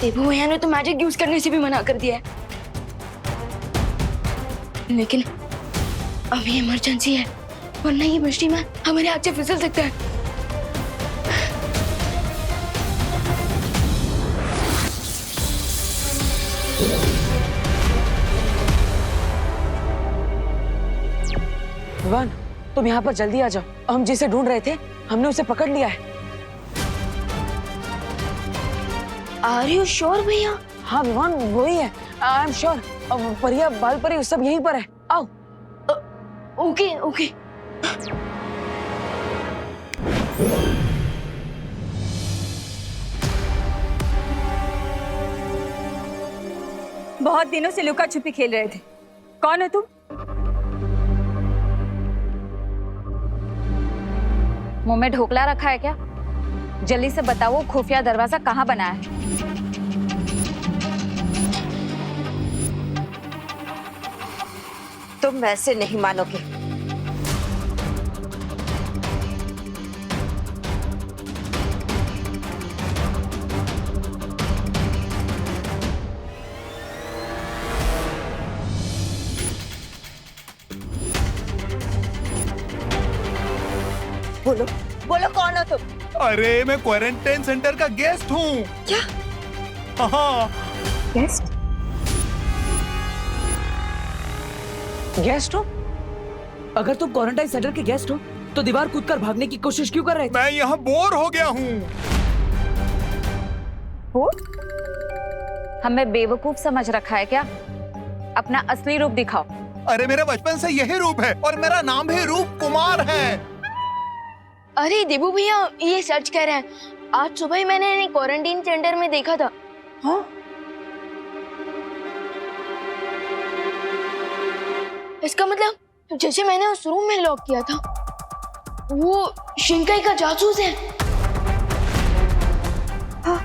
देवू भैया ने तो मैजिक यूज करने से भी मना कर दिया है, लेकिन अभी इमरजेंसी है, वरना ये मछली में हमारे हाथ से फिसल सकता है। विवान, तुम यहाँ पर जल्दी आ जाओ। हम जिसे ढूंढ रहे थे हमने उसे पकड़ लिया है। आर यू श्योर भैया? हाँ विवान, वही है। आई एम श्योर। परिया, बाल परी सब यहीं पर है। आओ। Okay okay. बहुत दिनों से लुका छुपी खेल रहे थे। कौन हो तुम? मुंह में ढोकला रखा है क्या? जल्दी से बताओ, वो खुफिया दरवाजा कहाँ बना है? तुम वैसे नहीं मानोगे। बोलो बोलो, कौन हो तुम? अरे मैं क्वारंटाइन सेंटर का गेस्ट हूँ। क्या? हाँ। गेस्ट? गेस्ट हो? अगर तुम क्वारंटाइन सेंटर के गेस्ट हो तो दीवार कूदकर भागने की कोशिश क्यों कर रहे थे? मैं यहाँ बोर हो गया हूँ। वो हमें बेवकूफ समझ रखा है क्या? अपना असली रूप दिखाओ। अरे मेरा बचपन से यही रूप है और मेरा नाम भी रूप कुमार है। अरे देवू भैया, ये सच कह रहे हैं। आज सुबह ही मैंने इन्हें क्वारंटाइन सेंटर में देखा था। हाँ? इसका मतलब जैसे मैंने उस रूम में लॉक किया था, वो शिंकाई का जासूस है। हाँ।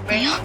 भैया,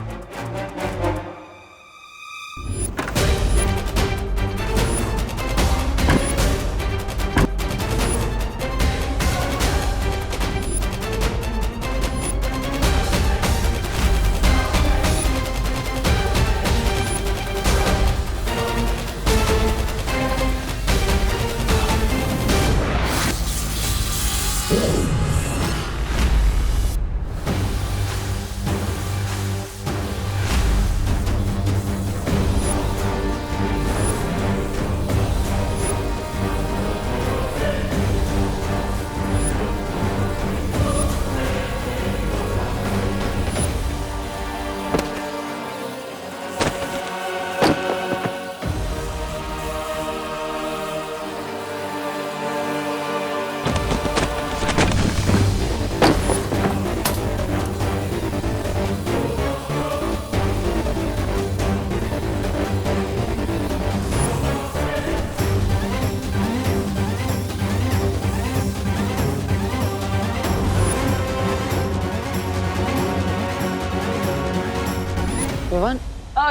विवान,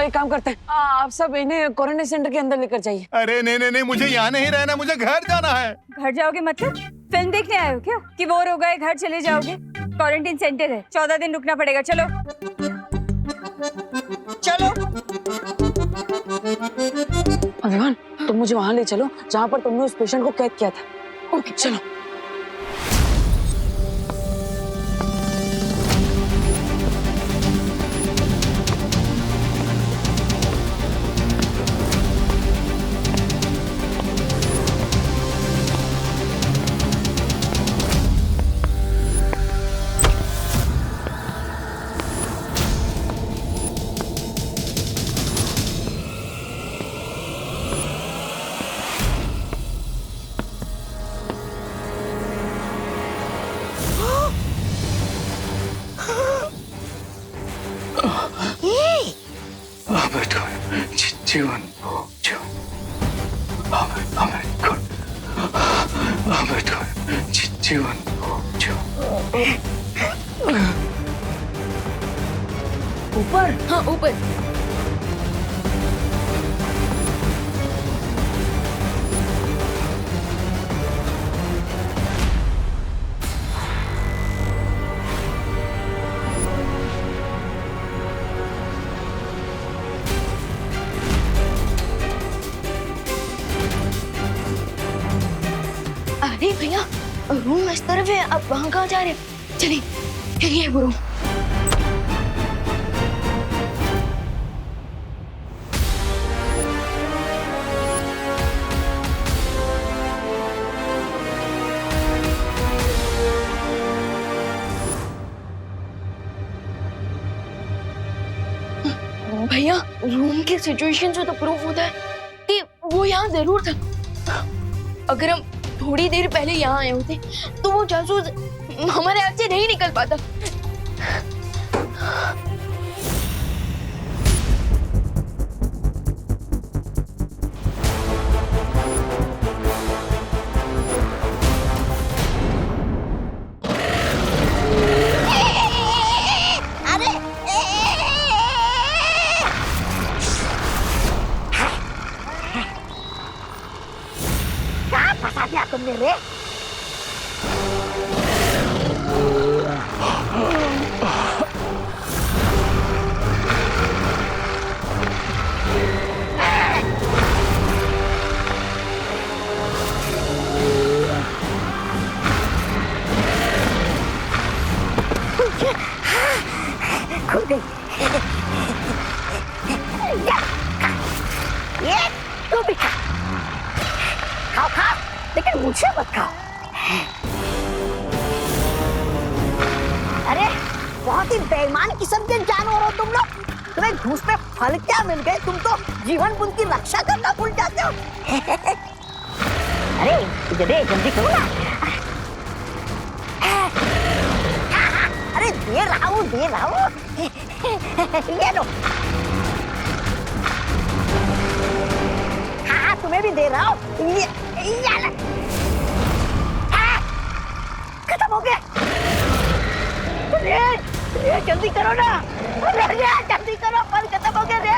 एक काम करते हैं, आप सब इन्हें क्वारंटाइन सेंटर के अंदर लेकर जाइए। अरे नहीं नहीं नहीं, मुझे यहाँ नहीं रहना, मुझे घर जाना है। घर जाओगे मतलब? फिल्म देखने आए हो क्या कि बोर हो गए घर चले जाओगे? क्वारंटाइन सेंटर है, 14 दिन रुकना पड़ेगा। चलो चलो। विवान, तुम मुझे वहां ले चलो जहाँ पर तुमने उस पेशेंट को कैद किया था। ओके चलो। जीवन जो जीवन जो ऊपर? हाँ ऊपर। स्टाफ है, आप वहाँ कहाँ जा रहे हो? चलिए ये वो रूम। भैया रूम की सिचुएशन से तो प्रूफ होता है कि वो यहाँ जरूर था। अगर हम थोड़ी देर पहले यहाँ आए होते तो वो जासूस हमारे हाथ से नहीं निकल पाता। फंसा दिया तुमने रे। खुल गई। ये तू भी खा, खाओ खाओ, लेकिन मुझे मत खाओ। अरे बहुत ही बेईमान किस्म के जानवर हो तुम लोग। तुम्हें घूस में फल क्या मिल गए, तुम तो जीवन बुन की रक्षा करना भूल जाते हो। अरे जल्दी करो ना। अरे दे रहा हूँ ये लो। हाँ तुम्हें भी दे रहा हूँ, ये खत्म हो गया। ये जल्दी करो ना, जल्दी करो, फल खत्म हो गया रे।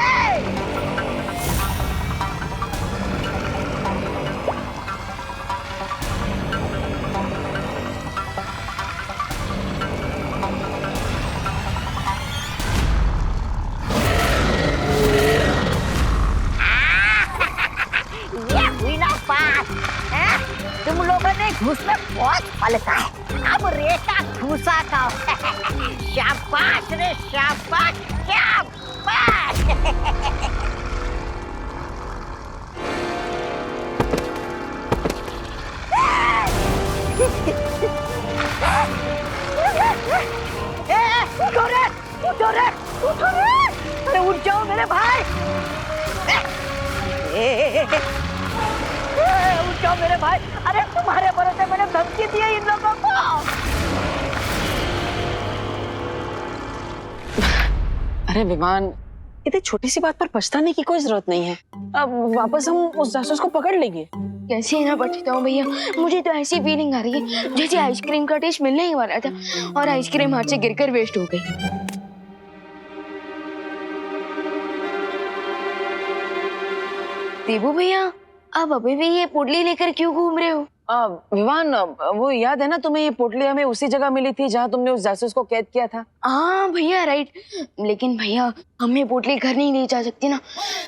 तुम लोगों ने घूस में बहुत फल खाए, अब रेशा घूसा खाओ। शाबाश रे शाबाश, शाबाश। उठो रे, अरे उठ जाओ मेरे भाई। उठ जाओ मेरे भाई। अरे तुम्हारे भरोसे मैंने धमकी दी है इन लोगों को। अरे विमान, इतनी छोटी सी बात पर पछताने की कोई जरूरत नहीं है। अब वापस हम उस जासूस को पकड़ लेंगे। कैसे ना पछता हूँ भैया, मुझे तो ऐसी फीलिंग आ रही है जैसे आइसक्रीम का टेस्ट मिलने ही वाला था और आइसक्रीम हाथ से गिरकर वेस्ट हो गई। देबू भैया, आप अभी भी ये पोटली लेकर क्यों घूम रहे हो? विवान, वो याद है ना तुम्हें, ये पोटली हमें उसी जगह मिली थी जहाँ तुमने उस जासूस को कैद किया था। हाँ भैया राइट, लेकिन भैया हम ये पोटली घर नहीं ले जा सकती ना।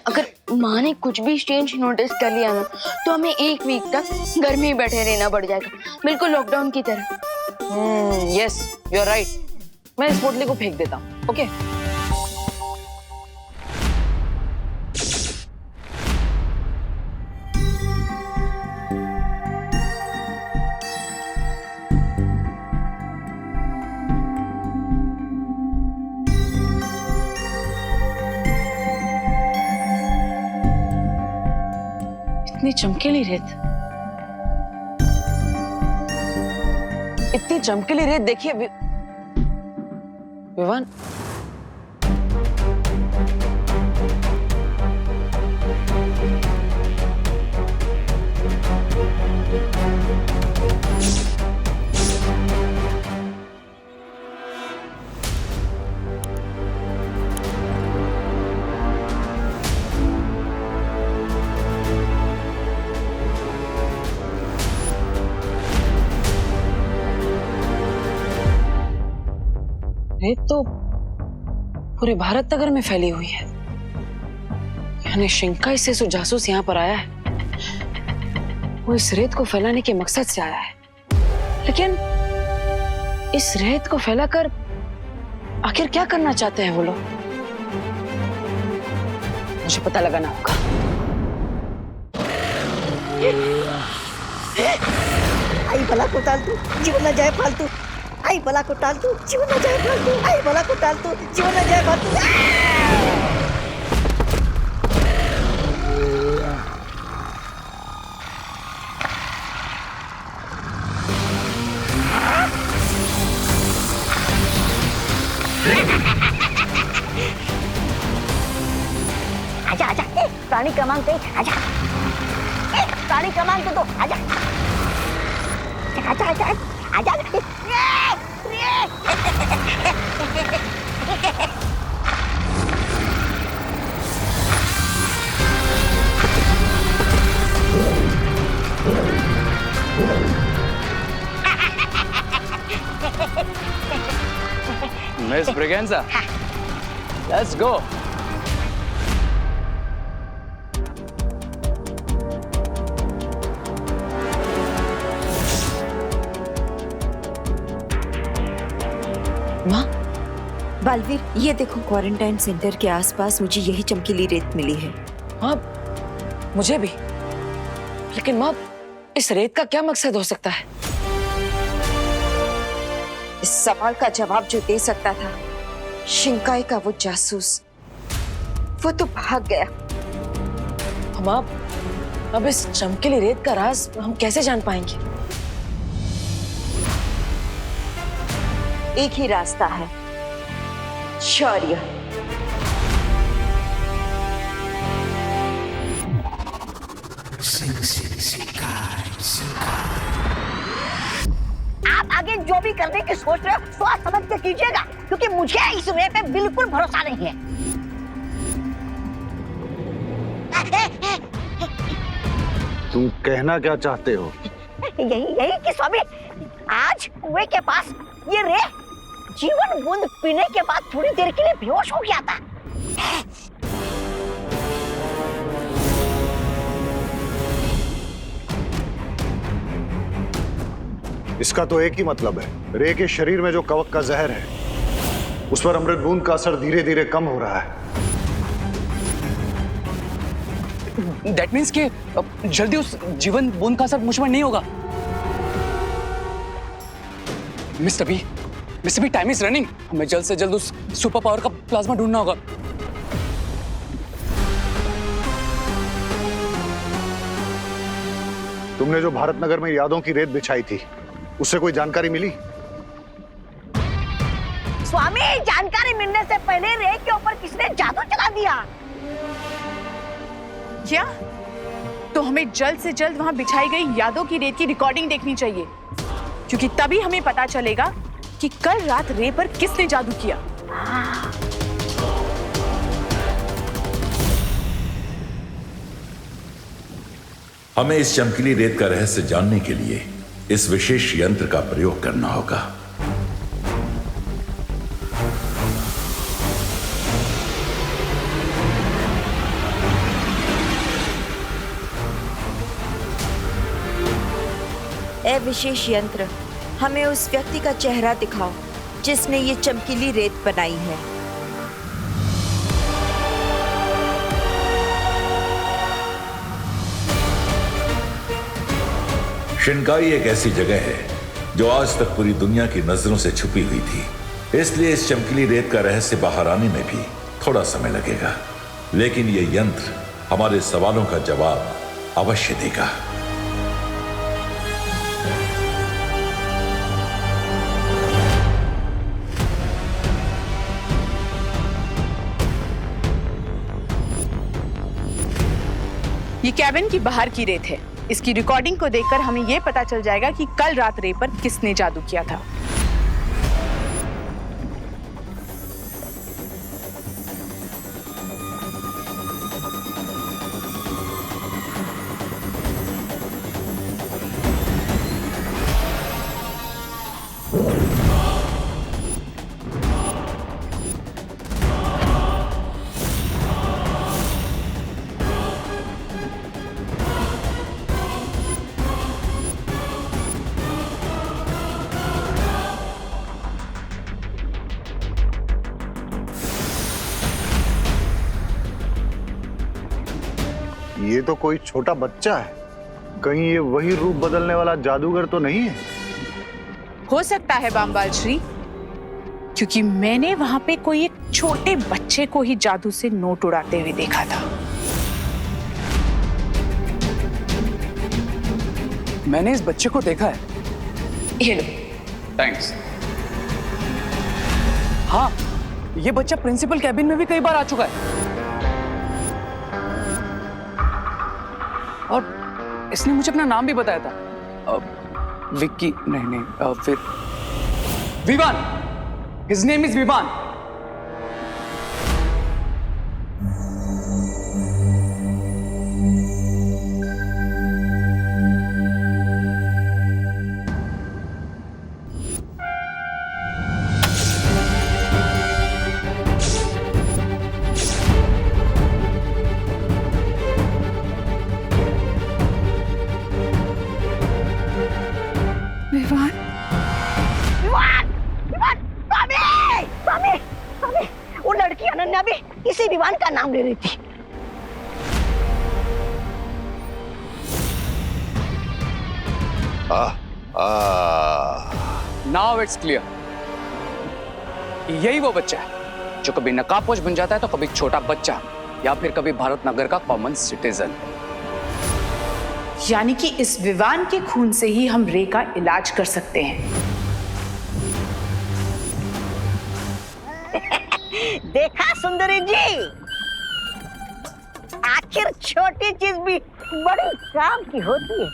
अगर माँ ने कुछ भी स्ट्रेंज नोटिस कर लिया ना तो हमें 1 वीक तक घर में ही बैठे रहना पड़ जाएगा, बिल्कुल लॉकडाउन की तरह। Yes, you are right. मैं इस पोटली को फेंक देता हूँ। ओके इतनी चमकीली रेत, इतनी चमकीली रेत देखिए विवान। रेत तो पूरे भारत नगर में फैली हुई है, यानी शिंकाई से जो जासूस यहाँ पर आया है वो इस रेत को फैलाने के मकसद से आया है। लेकिन इस रेत को फैलाकर आखिर क्या करना चाहते हैं वो लोग? मुझे पता लगाना होगा। आई भला को टाल तू, जीवन न जाए फालतू। आई भला को टाल तू, जीवन न जाए फालतू। आई भला को टाल तू, जीवन न जाए फालतू। आजा आजा, प्राणी क्रमांक 1, आजा। प्राणी क्रमांक 2, आजा। आजा आजा आजा। Miss Braganza, let's go. माँ, बालवीर, ये देखो क्वारंटाइन सेंटर के आसपास मुझे यही चमकीली रेत मिली है। माँ, मुझे भी। लेकिन माँ, इस रेत का क्या मकसद हो सकता है? इस सवाल का जवाब जो दे सकता था, शिंकाई का वो जासूस, वो तो भाग गया। हम अब इस चमकीली रेत का राज हम कैसे जान पाएंगे? एक ही रास्ता है, शौर्य। आप आगे जो भी करने की सोच रहे हो सोच समझ के कीजिएगा, क्योंकि मुझे इस रे पे बिल्कुल भरोसा नहीं है। तुम कहना क्या चाहते हो? यही कि स्वामी, आज कुएं के पास ये रे जीवन बूंद पीने के बाद थोड़ी देर के लिए बेहोश हो गया था। इसका तो एक ही मतलब है, रे के शरीर में जो कवक का जहर है उस पर अमृत बूंद का असर धीरे धीरे कम हो रहा है। That means कि जल्दी उस जीवन बूंद का असर मुझ पर नहीं होगा। Mister B, time is running. हमें जल्द से जल्द उस सुपर पावर का प्लाज्मा ढूंढना होगा। तुमने जो भारत नगर में यादों की रेत बिछाई थी, उससे कोई जानकारी मिली? स्वामी, जानकारी मिलने से पहले रे के ऊपर किसने जादू चला दिया? क्या? तो हमें जल्द से जल्द वहां बिछाई गई यादों की रेत की रिकॉर्डिंग देखनी चाहिए, क्योंकि तभी हमें पता चलेगा कि कल रात रे पर किसने जादू किया। हमें इस चमकीली रेत का रहस्य जानने के लिए इस विशेष यंत्र का प्रयोग करना होगा। ए विशेष यंत्र, हमें उस व्यक्ति का चेहरा दिखाओ जिसने ये चमकीली रेत बनाई है। शिनकाई एक ऐसी जगह है जो आज तक पूरी दुनिया की नजरों से छुपी हुई थी, इसलिए इस चमकीली रेत का रहस्य बाहर आने में भी थोड़ा समय लगेगा, लेकिन ये यंत्र हमारे सवालों का जवाब अवश्य देगा। ये कैबिन की बाहर की रेत है। इसकी रिकॉर्डिंग को देखकर हमें यह पता चल जाएगा कि कल रात रे पर किसने जादू किया था। ये तो कोई छोटा बच्चा है, कहीं ये वही रूप बदलने वाला जादूगर तो नहीं है? हो सकता है बामबाल श्री, क्योंकि मैंने वहां पे कोई एक छोटे बच्चे को ही जादू से नोट उड़ाते हुए देखा था। मैंने इस बच्चे को देखा है। ये लो। थैंक्स। हाँ, ये बच्चा प्रिंसिपल कैबिन में भी कई बार आ चुका है। और इसने मुझे अपना नाम भी बताया था। विक्की नहीं, फिर Vivaan. His name is Vivaan. Vivaan, Vivaan, Vivaan, स्वामी, स्वामी, स्वामी, वो लड़की अनन्या भी इसी विवान का नाम ले रही थी। Now it's clear। यही वो बच्चा है जो कभी नकाबपोश बन जाता है तो कभी छोटा बच्चा या फिर कभी भारत नगर का कॉमन सिटीजन। यानी कि इस विवान के खून से ही हम रे का इलाज कर सकते हैं। देखा सुंदरी जी, आखिर छोटी चीज भी बड़ी काम की होती है।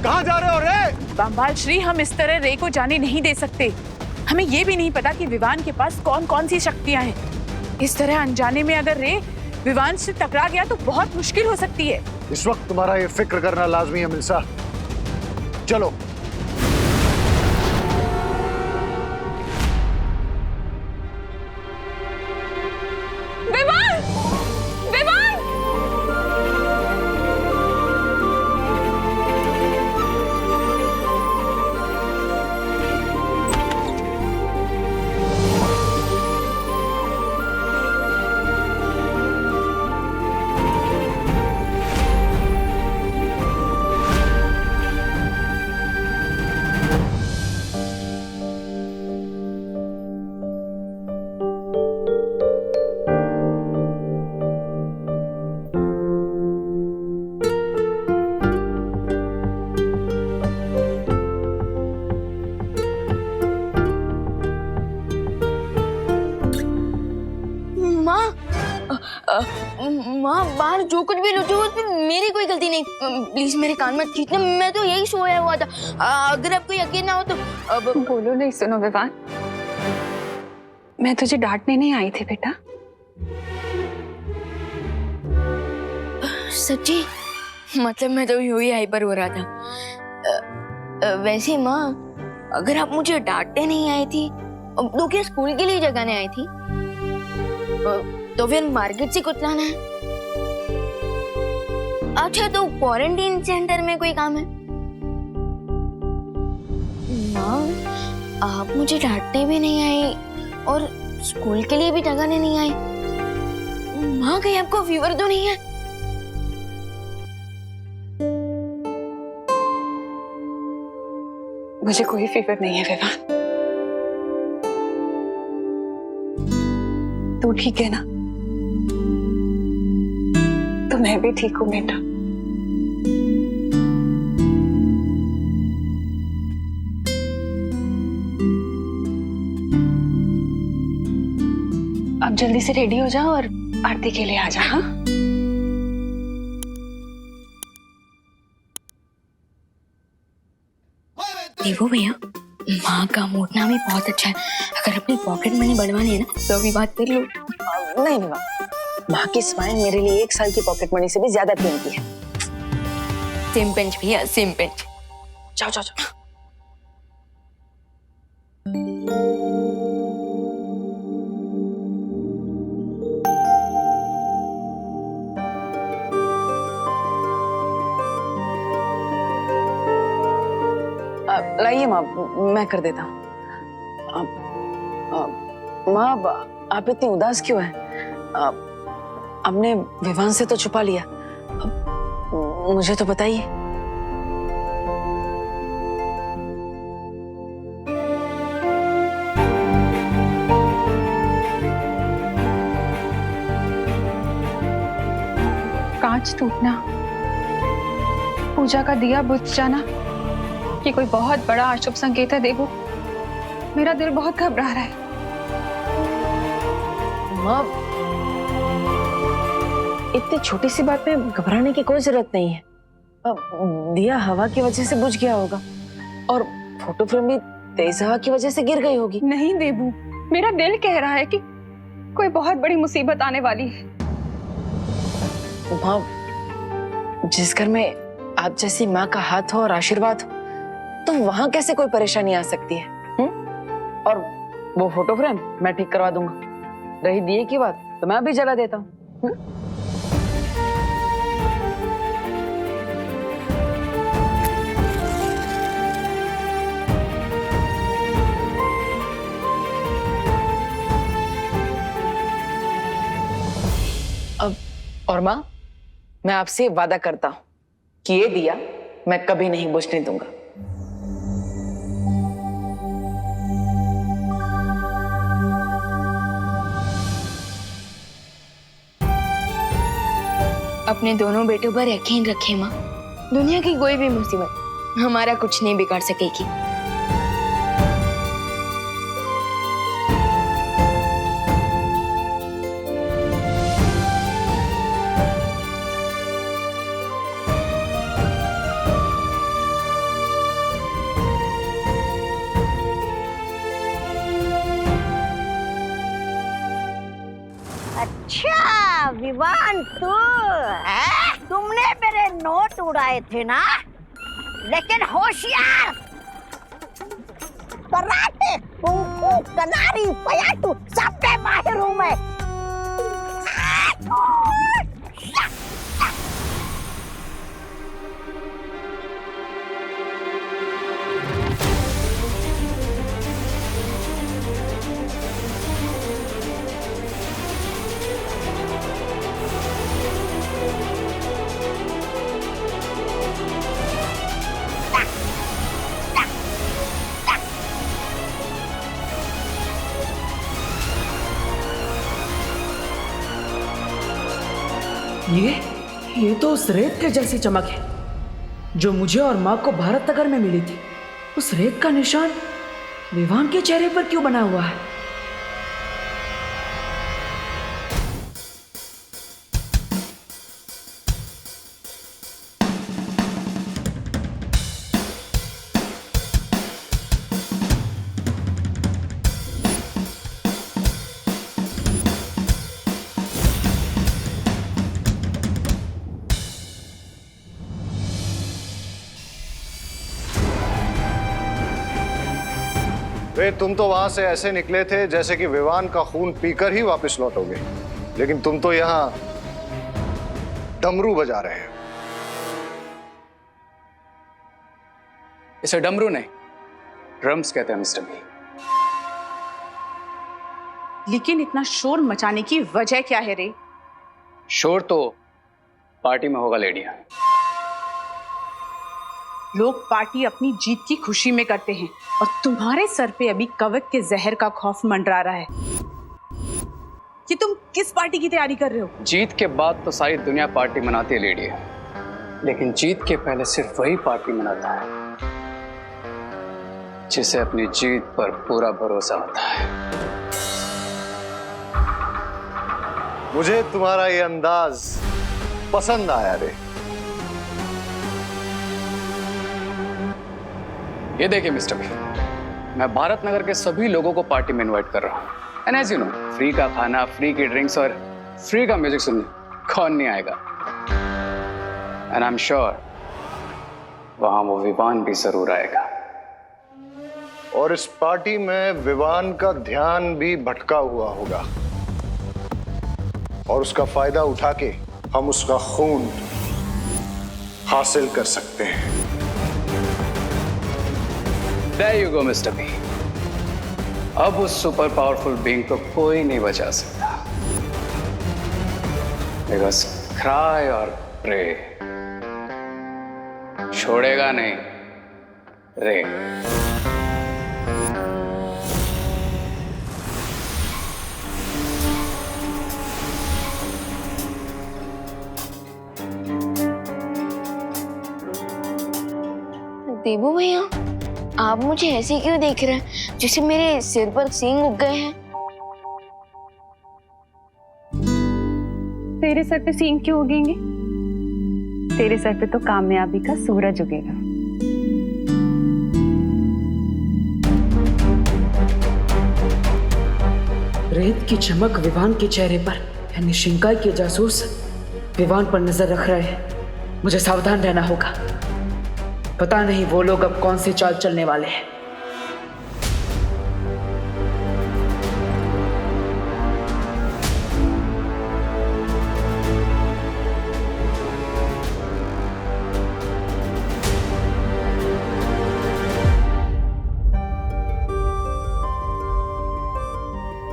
कहाँ जा रहे हो रे? बामबाल श्री, हम इस तरह रे को जाने नहीं दे सकते। हमें ये भी नहीं पता कि विवान के पास कौन कौन सी शक्तियां हैं। इस तरह अनजाने में अगर रे विवान से टकरा गया तो बहुत मुश्किल हो सकती है। इस वक्त तुम्हारा ये फिक्र करना लाजमी है मिल्सा। चलो। विवान! विवान! माँ, बाहर जो कुछ भी लुटे उसमें मेरी कोई गलती नहीं। प्लीज मेरे कान मत खींचना, मैं तो यही सोया हुआ था। अगर आपको यकीन ना हो तो अब बोलो नहीं। सुनो विवान, मैं तुझे डांटने नहीं आई थी बेटा। सच्ची? मतलब मैं तो यूं ही हाइपर हो रहा था। वैसे माँ, अगर आप मुझे डांटने नहीं आई थी तो क्या स्कूल के लिए जगाने आई थी? तो फिर मार्केट से कुछ लाना है? अच्छा, तो क्वारंटीन सेंटर में कोई काम है? माँ, आप मुझे डांटने भी नहीं आई और स्कूल के लिए भी जगाने नहीं आई। माँ, कहीं आपको फीवर तो नहीं है? मुझे कोई फीवर नहीं है विवान। तू ठीक है ना? तो मैं भी ठीक हूँ बेटा। अब जल्दी से रेडी हो जाओ और आरती के लिए आ जा। हाँ, देखो भैया, माँ का मोटना भी बहुत अच्छा है। अगर अपनी पॉकेट मनी बढ़वानी है ना तो अभी बात कर लो। नहीं नहीं माँ की स्माइल मेरे लिए 1 साल की पॉकेट मनी से भी ज्यादा कीमती है। सेम पिंच भैया, सेम पिंच। जाओ जाओ जाओ। बुलाइए माँ, मैं कर देता हूँ। माँ, आप इतनी उदास क्यों हैं? आपने विवान से तो छुपा लिया, मुझे तो बताइए। कांच टूटना, पूजा का दिया बुझ जाना, ये कोई बहुत बड़ा अशुभ संकेत है देवू। मेरा दिल बहुत घबरा रहा है। माँ, इतनी छोटी सी बात में घबराने की कोई जरूरत नहीं है। दिया हवा की वजह से बुझ गया होगा और फोटो फ्रेम भी तेज हवा की वजह से गिर गई होगी। नहीं देवू, मेरा दिल कह रहा है कि कोई बहुत बड़ी मुसीबत आने वाली है। माँ, जिस घर में आप जैसी माँ का हाथ हो और आशीर्वाद हो, तो वहां कैसे कोई परेशानी आ सकती है? और वो फोटो फ्रेम मैं ठीक करवा दूंगा। रही दिए की बात, तो मैं अभी जला देता हूँ। अब और माँ, मैं आपसे वादा करता हूं कि ये दिया मैं कभी नहीं बुझने दूंगा। अपने दोनों बेटों पर यकीन रखें माँ, दुनिया की कोई भी मुसीबत हमारा कुछ नहीं बिगाड़ सकेगी। अच्छा विवान, तू है? तुमने मेरे नोट उड़ाए थे ना, लेकिन होशियार। कराटे, कुंफू, कलारी, पयाटू सब में माहिर हूँ मैं। ये तो उस रेत के जैसी चमक है जो मुझे और माँ को भारत नगर में मिली थी। उस रेत का निशान विवान के चेहरे पर क्यों बना हुआ है? रे, तुम तो वहां से ऐसे निकले थे जैसे कि विवान का खून पीकर ही वापस लौटोगे, लेकिन तुम तो यहां डमरू बजा रहे हो। इसे डमरू नहीं, ड्रम्स कहते हैं मिस्टर बी। लेकिन इतना शोर मचाने की वजह क्या है रे? शोर तो पार्टी में होगा लेडियां। लोग पार्टी अपनी जीत की खुशी में करते हैं और तुम्हारे सर पे अभी कवक के जहर का खौफ मंडरा रहा है। कि तुम किस पार्टी की तैयारी कर रहे हो? जीत के बाद तो सारी दुनिया पार्टी मनाती है लेडियां, लेकिन जीत के पहले सिर्फ वही पार्टी मनाता है जिसे अपनी जीत पर पूरा भरोसा होता है। मुझे तुम्हारा ये अंदाज पसंद आया रे। ये देखिए मिस्टर बी, मैं भारत नगर के सभी लोगों को पार्टी में इनवाइट कर रहा हूँ। And as you know, free का खाना, फ्री की ड्रिंक्स और फ्री का म्यूजिक सुनने कौन नहीं आएगा। एंड आई एम श्योर वहां वो विवान भी जरूर आएगा। और इस पार्टी में विवान का ध्यान भी भटका हुआ होगा और उसका फायदा उठा के हम उसका खून हासिल कर सकते हैं। There you go, Mr. B. अब उस सुपर पावरफुल बीइंग को कोई नहीं बचा सकता। Because cry और pray छोड़ेगा नहीं रे। देबू भैया, आप मुझे ऐसे क्यों देख रहे हैं जैसे मेरे सिर पर सींग उग गए हैं? तेरे सर पे सींग क्यों उगेंगे? तेरे सर पे तो कामयाबी का सूरज उगेगा। रेत की चमक विवान के चेहरे पर, यानी शिंकाई के जासूस विवान पर नजर रख रहे हैं। मुझे सावधान रहना होगा। पता नहीं वो लोग अब कौन सी चाल चलने वाले हैं।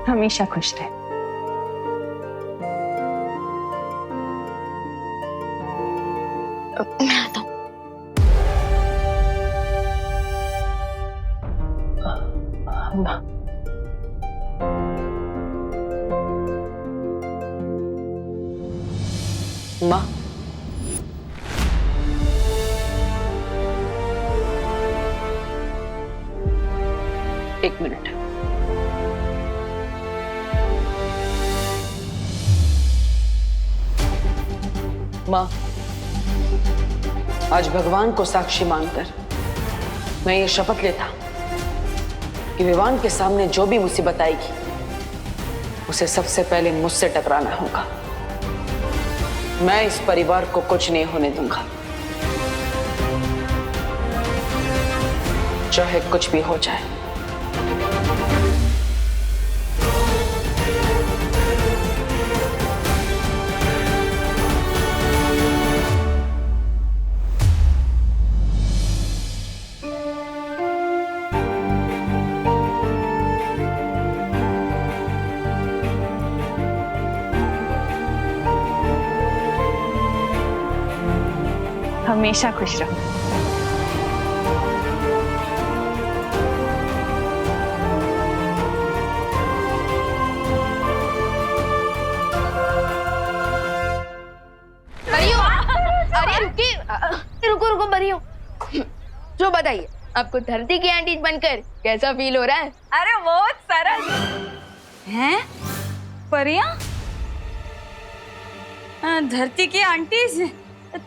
हमेशा खुश रहे। मैं आता हूँ। माँ, माँ, एक मिनट। माँ, आज भगवान को साक्षी मानकर मैं ये शपथ लेता कि विवान के सामने जो भी मुसीबत आएगी उसे सबसे पहले मुझसे टकराना होगा। मैं इस परिवार को कुछ नहीं होने दूंगा, चाहे कुछ भी हो जाए। हमेशा खुश रहो। बरियो, अरे रुको रुको बरियो। जो बताइए, आपको धरती की आंटी बनकर कैसा फील हो रहा है? अरे बहुत सरल हैं परियां। धरती की आंटी,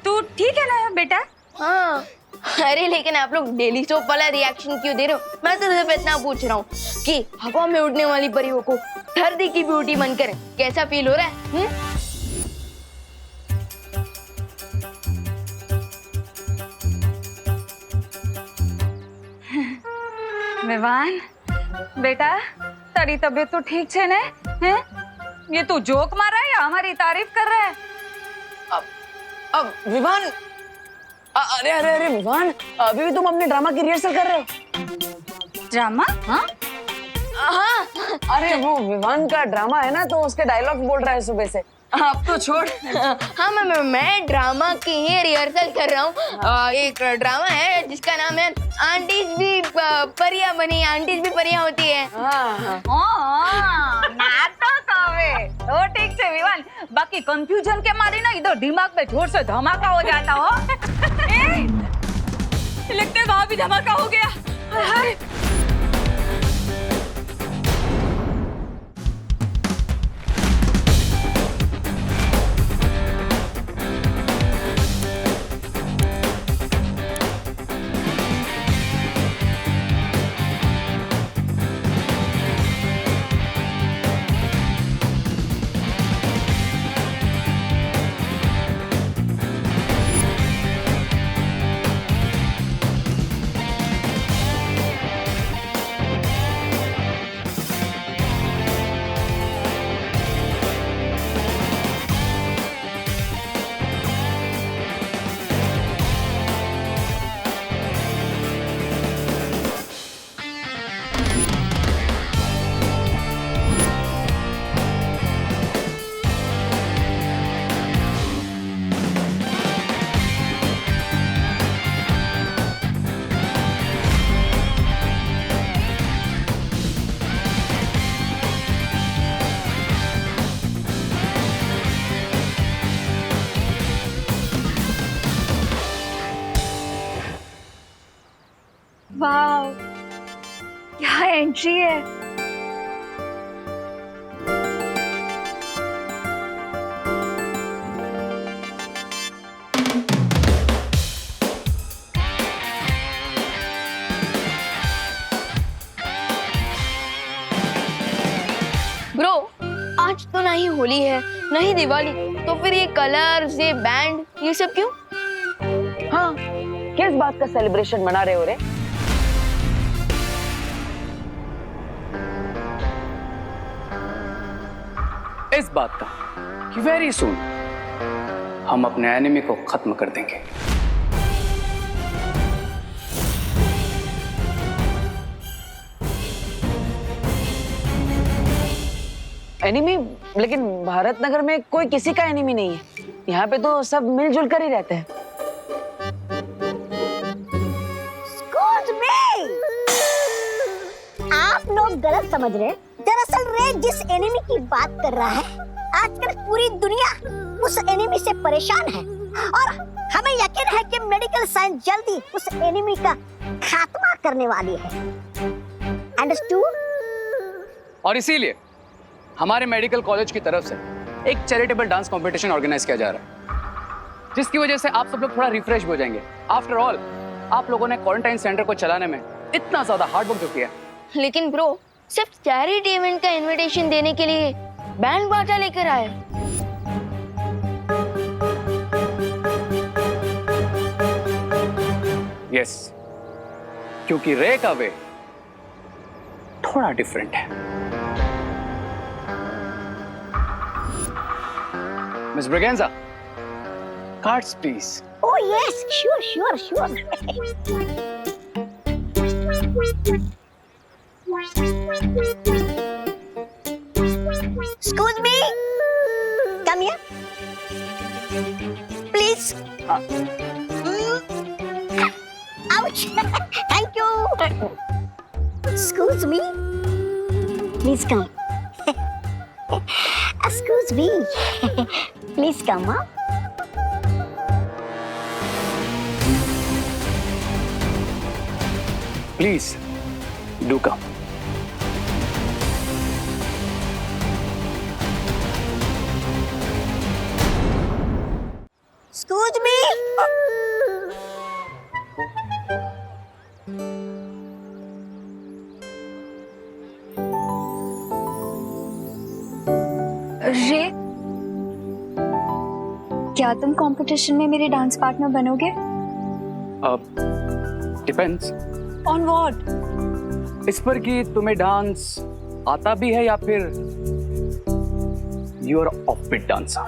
तू ठीक है ना बेटा? हाँ। अरे लेकिन आप लोग डेली सोप वाला रिएक्शन क्यों दे रहे हो? मैं तो सिर्फ इतना पूछ रहा हूँ कि हवा में उड़ने वाली परियों को धरती की ब्यूटी बनकर कैसा फील हो रहा है? विवान बेटा, तारी तबीयत तो ठीक है ना? हैं? ये तू जोक मार रहा है या हमारी तारीफ कर रहा है? अब विवान, अरे अरे अरे विवान, अभी भी तुम अपने ड्रामा की रिहर्सल कर रहे हो? ड्रामा? हाँ हाँ, अरे वो विवान का ड्रामा है ना, तो उसके डायलॉग बोल रहा है सुबह से। आप तो छोड़। हाँ मैं ड्रामा की ही रिहर्सल कर रहा हूँ। एक ड्रामा है जिसका नाम है आंटीज भी परियां बनी, आंटीज भी परियां होती है। तो ठीक है विवान, बाकी कंफ्यूजन के मारे ना इधर दिमाग में जोर से धमाका हो जाता हो। लगता है वहां भी धमाका हो गया। वाह, क्या एंट्री है। ब्रो, आज तो ना ही होली है ना ही दिवाली, तो फिर ये कलर्स, ये बैंड, ये सब क्यों? हाँ, किस बात का सेलिब्रेशन मना रहे हो रे? इस बात का कि वेरी सून हम अपने एनिमी को खत्म कर देंगे। एनिमी? लेकिन भारत नगर में कोई किसी का एनिमी नहीं है। यहाँ पे तो सब मिलजुल कर ही रहते हैं। Excuse me! आप लोग गलत समझ रहे हैं। दरअसल रे जिस एनिमी की बात कर रहा है, आजकल पूरी दुनिया उस एनिमी से परेशान है और हमें यकीन है कि मेडिकल साइंस जल्दी उस एनिमी का खात्मा करने वाली है। अंडरस्टूड? और इसीलिए हमारे मेडिकल कॉलेज की तरफ से एक चैरिटेबल डांस कंपटीशन ऑर्गेनाइज किया जा रहा है, जिसकी वजह से आप सब लोग थोड़ा रिफ्रेश हो जाएंगे। आफ्टर ऑल, आप लोगों ने क्वारंटाइन सेंटर को चलाने में इतना ज्यादा हार्ड वर्क जो किया। लेकिन ब्रो, सिर्फ चैरिटी इवेंट का इनविटेशन देने के लिए बैंड बाजा लेकर आए। यस, क्योंकि रे का वे थोड़ा डिफरेंट है। Miss Braganza, cards please. Oh yes, sure. Excuse me. Come here. Please. Ouch. Thank you. Excuse me. Please come. Excuse me. Please come, huh? Please, do come. Excuse me. रे, क्या तुम कंपटीशन में मेरे डांस पार्टनर बनोगे? Depends on what? इस पर कि तुम्हें डांस आता भी है या फिर you are off beat dancer.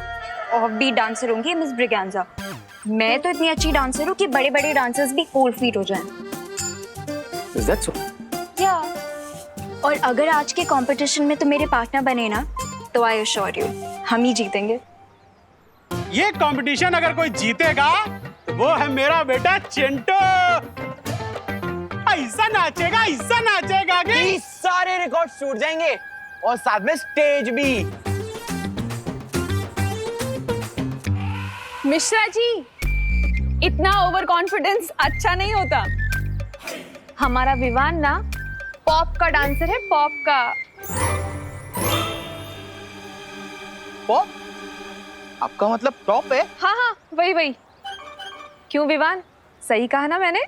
Off beat dancer होंगी मिस ब्रिगेंजा। मैं तो इतनी अच्छी डांसर हूँ कि बड़े-बड़े डांसर्स भी कोल्ड फीट हो जाएं। Is that so? या और अगर आज के कंपटीशन में तुम मेरे पार्टनर बने ना, तो आई अश्योर यू हम ही जीतेंगे। ये कंपटीशन अगर कोई जीतेगा तो वो है मेरा बेटा चिंटू। ऐसा नाचेगा कि सारे रिकॉर्ड टूट जाएंगे और साथ में स्टेज भी। मिश्रा जी, इतना ओवर कॉन्फिडेंस अच्छा नहीं होता। हमारा विवान ना पॉप का डांसर है, पॉप का। पॉप? आपका मतलब टॉप है? हाँ, वही। क्यों विवान, सही कहा ना मैंने?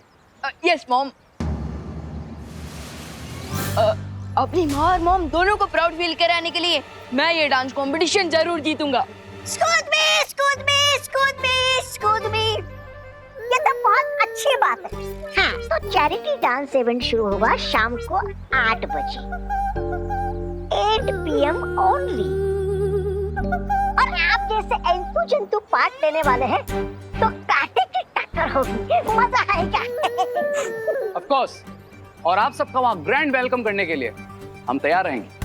Yes mom. अपनी माँ और मॉम दोनों को प्राउड फील कराने के लिए मैं ये डांस कंपटीशन जरूर जीतूंगा। Excuse me. ये तो बहुत अच्छी बात है। हाँ, तो चैरिटी डांस इवेंट शुरू होगा शाम को 8 बजे 8 PM ओनली। और आप जैसे एंतु जंतु पार्ट लेने वाले हैं तो कांटे की टक्कर होगी, मजा आएगा। Of course, और आप सबका वहाँ ग्रैंड वेलकम करने के लिए हम तैयार रहेंगे।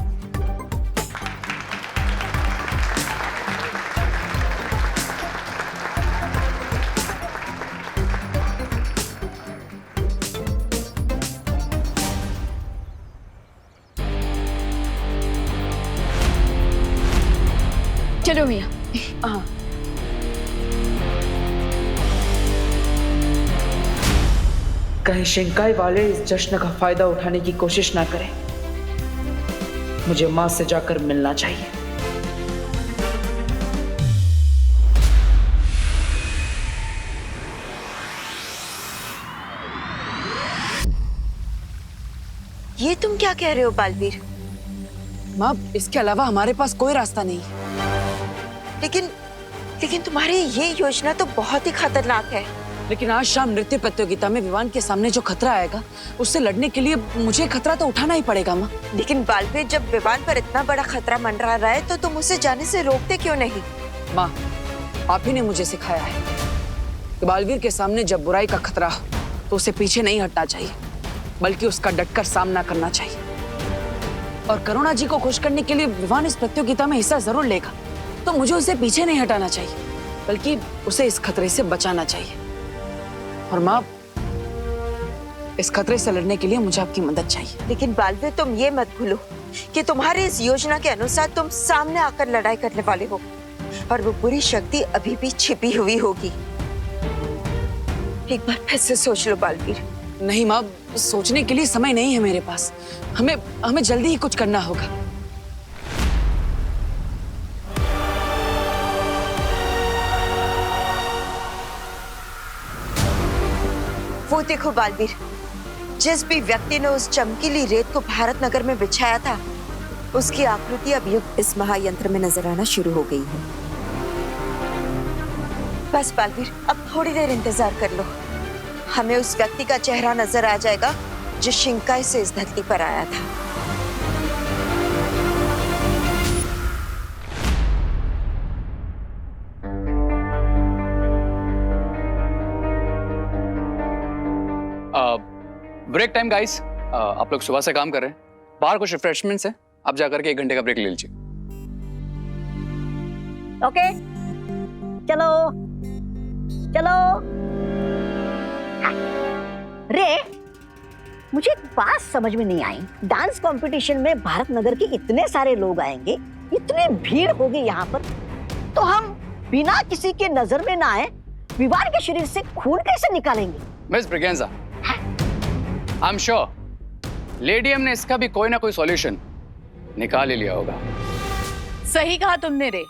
चलो भैया। हाँ, कहीं शिंकाई वाले इस जश्न का फायदा उठाने की कोशिश ना करें। मुझे मां से जाकर मिलना चाहिए। ये तुम क्या कह रहे हो बालवीर? माँ, इसके अलावा हमारे पास कोई रास्ता नहीं। लेकिन तुम्हारी ये योजना तो बहुत ही खतरनाक है। लेकिन आज शाम नृत्य प्रतियोगिता में विवान के सामने जो खतरा आएगा, उससे लड़ने के लिए मुझे खतरा तो उठाना ही पड़ेगा माँ। लेकिन बालवीर, जब विवान पर इतना बड़ा खतरा मंडरा रहा है तो तुम उसे जाने से रोकते क्यों नहीं? माँ, आप ही ने मुझे सिखाया है कि बालवीर के सामने जब बुराई का खतरा हो तो उसे पीछे नहीं हटना चाहिए, बल्कि उसका डटकर सामना करना चाहिए। और करुणा जी को खुश करने के लिए विवान इस प्रतियोगिता में हिस्सा जरूर लेगा, तो मुझे उसे पीछे नहीं हटाना चाहिए, बल्कि उसे इस खतरे से बचाना चाहिए। और माँ, इस खतरे से लड़ने के लिए मुझे आपकी मदद चाहिए। लेकिन बालवीर, तुम ये मत भूलो कि तुम्हारी इस योजना के अनुसार तुम सामने आकर लड़ाई करने वाले हो, और वो बुरी शक्ति अभी भी छिपी हुई होगी। एक बार फिर से सोच लो बालवीर। नहीं माँ, सोचने के लिए समय नहीं है मेरे पास। हमें जल्दी ही कुछ करना होगा। वो देखो बालवीर, जिस भी व्यक्ति ने उस चमकीली रेत को भारत नगर में बिछाया था, उसकी आकृति अब युक्त इस महायंत्र में नजर आना शुरू हो गई है। बस बालवीर, अब थोड़ी देर इंतजार कर लो। हमें उस व्यक्ति का चेहरा नजर आ जाएगा जो शिंकाई से इस धरती पर आया था। Break time guys. आप लोग सुबह से काम कर रहे हैं, बाहर कुछ रिफ्रेशमेंट्स है, आप जाकर के 1 घंटे का ब्रेक ले लीजिए। ओके, चलो चलो। रे, मुझे एक बात समझ में नहीं आई। डांस कंपटीशन में भारत नगर के इतने सारे लोग आएंगे, इतनी भीड़ होगी यहाँ पर, तो हम बिना किसी के नजर में ना आए विवान के शरीर से खून कैसे निकालेंगे? Miss Braganza, I am sure lady M ने इसका भी कोई ना कोई सॉल्यूशन निकाल ही लिया होगा। सही कहा तुमने रे।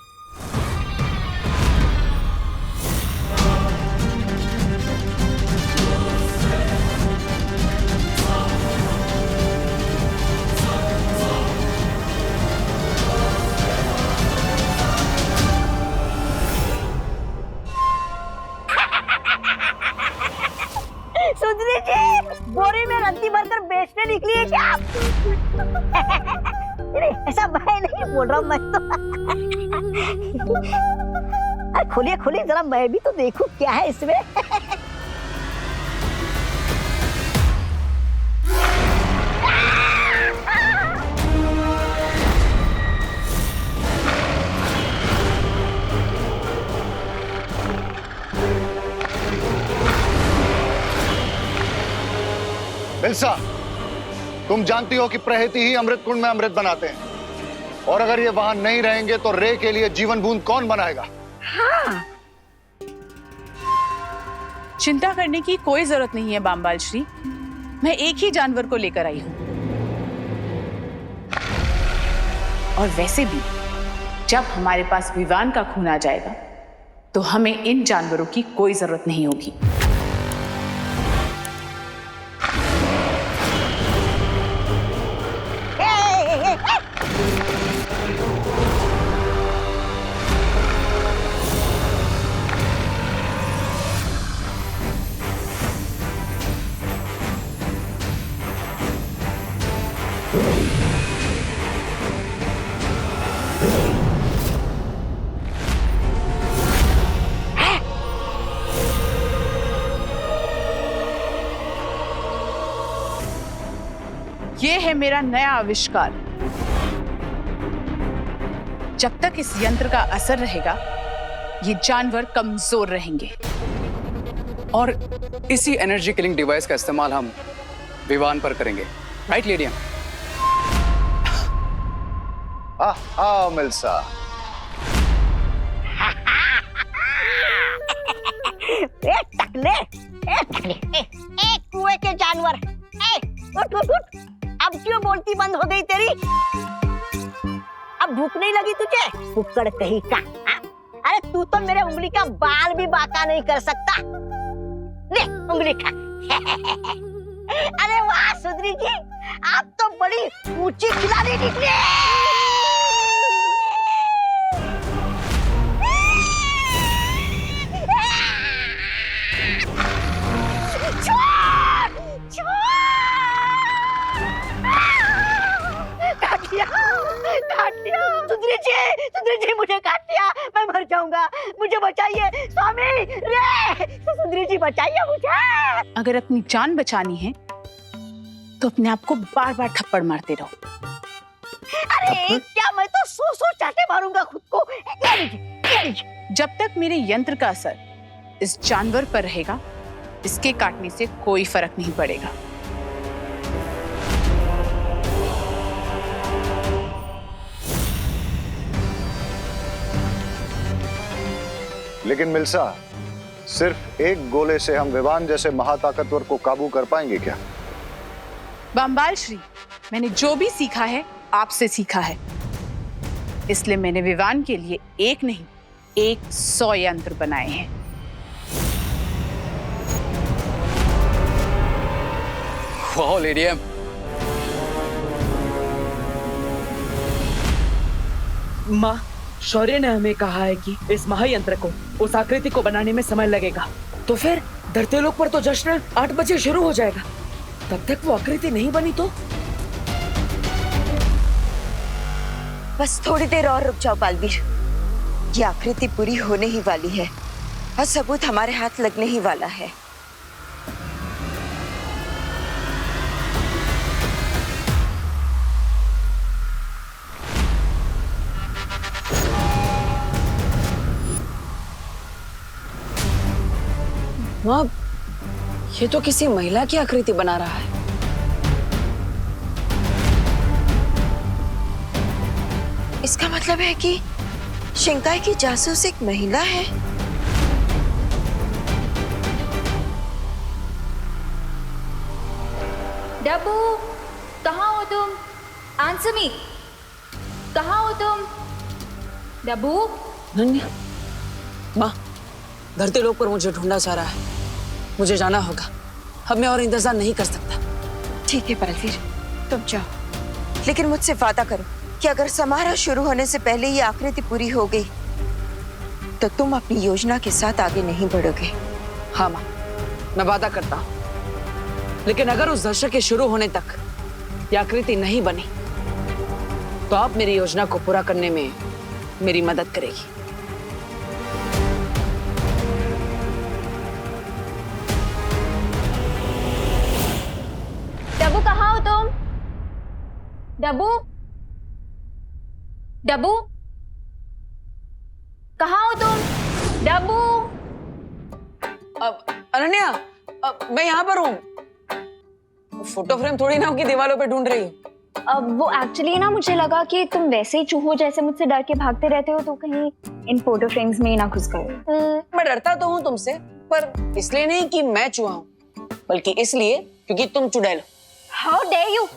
सुंदरी जी, बोरी में रत्ती भरकर बेचने निकली है क्या आप? नहीं, ऐसा मैं नहीं बोल रहा हूँ, मैं तो अरे खोलिए खोलिए जरा, मैं भी तो देखूं क्या है इसमें। मिल्सा, तुम जानती हो कि प्रहति ही अमृत कुंड में अमृत बनाते हैं, और अगर ये वहां नहीं रहेंगे तो रे के लिए जीवन बूंद कौन बनाएगा? हाँ। चिंता करने की कोई जरूरत नहीं है बामबाल श्री, मैं एक ही जानवर को लेकर आई हूं। और वैसे भी जब हमारे पास विवान का खून आ जाएगा तो हमें इन जानवरों की कोई जरूरत नहीं होगी। ये है मेरा नया आविष्कार। जब तक इस यंत्र का असर रहेगा, ये जानवर कमजोर रहेंगे। और इसी एनर्जी किलिंग डिवाइस का इस्तेमाल हम विवान पर करेंगे, राइट लेडियम? हाँ मिल्सा। एक कुएं के उठ। अब क्यों बोलती बंद हो गई तेरी? अब भूख नहीं लगी तुझे? कुक्कड़ कहीं का। हाँ? अरे तू तो मेरे उंगली का बाल भी बाका नहीं कर सकता। ले उंगली खा। अरे वाह सुंदरी जी, आप तो बड़ी ऊंची खिलाड़ी निकले। सुंदरी जी मुझे काट लिया, मैं मर जाऊंगा, मुझे बचाइए स्वामी रे, सुंदरी जी बचाइए मुझे। अगर अपनी जान बचानी है तो अपने आप को बार बार थप्पड़ मारते रहो। अरे क्या मैं तो सौ चाटे मारूंगा खुद को। ये लीजिए। जब तक मेरे यंत्र का असर इस जानवर पर रहेगा, इसके काटने से कोई फर्क नहीं पड़ेगा। लेकिन मिल्सा, सिर्फ एक गोले से हम विवान जैसे महाताकतवर को काबू कर पाएंगे क्या? बम्बाल श्री, मैंने जो भी सीखा है आपसे सीखा है, इसलिए मैंने विवान के लिए एक नहीं 100 यंत्र बनाए हैं। वाह लेडियम, माँ, शौर्य ने हमें कहा है कि इस महायंत्र को, उस आकृति को बनाने में समय लगेगा। तो फिर धरती लोक पर तो जश्न 8 बजे शुरू हो जाएगा। तब तक वो आकृति नहीं बनी तो? बस थोड़ी देर और रुक जाओ बालवीर, ये आकृति पूरी होने ही वाली है और सबूत हमारे हाथ लगने ही वाला है। माँ, ये तो किसी महिला की आकृति बना रहा है। इसका मतलब है कि शिंकाई की जासूस एक महिला है। डब्बू, कहाँ हो तुम? आंसर मी, कहाँ हो तुम? डब्बू? नन्या, माँ, धरती लोक पर मुझे ढूंढा जा रहा है। मुझे जाना होगा, अब मैं और इंतजार नहीं कर सकता। ठीक है बालवीर, तुम जाओ, लेकिन मुझसे वादा करो कि अगर समारोह शुरू होने से पहले ये आकृति पूरी हो गई तो तुम अपनी योजना के साथ आगे नहीं बढ़ोगे। हाँ माँ, मैं वादा करता हूँ। लेकिन अगर उस दशक के शुरू होने तक ये आकृति नहीं बनी तो आप मेरी योजना को पूरा करने में मेरी मदद करेगी। डब्बू, कहाँ हो तुम? डब्बू? डब्बू? कहाँ हो तुम? डब्बू? अनन्या, मैं यहाँ पर हूँ। फोटो फ्रेम थोड़ी ना की दीवारों पे ढूंढ रही हूँ। अब वो एक्चुअली ना, मुझे लगा कि तुम वैसे ही चूहों जैसे मुझसे डर के भागते रहते हो, तो कहीं इन फोटो फ्रेम्स में ही ना घुस गए। मैं डरता तो हूँ तुमसे, पर इसलिए नहीं कि मैं चूहा हूँ, बल्कि इसलिए क्योंकि तुम चुड़ैल हो। How dare you!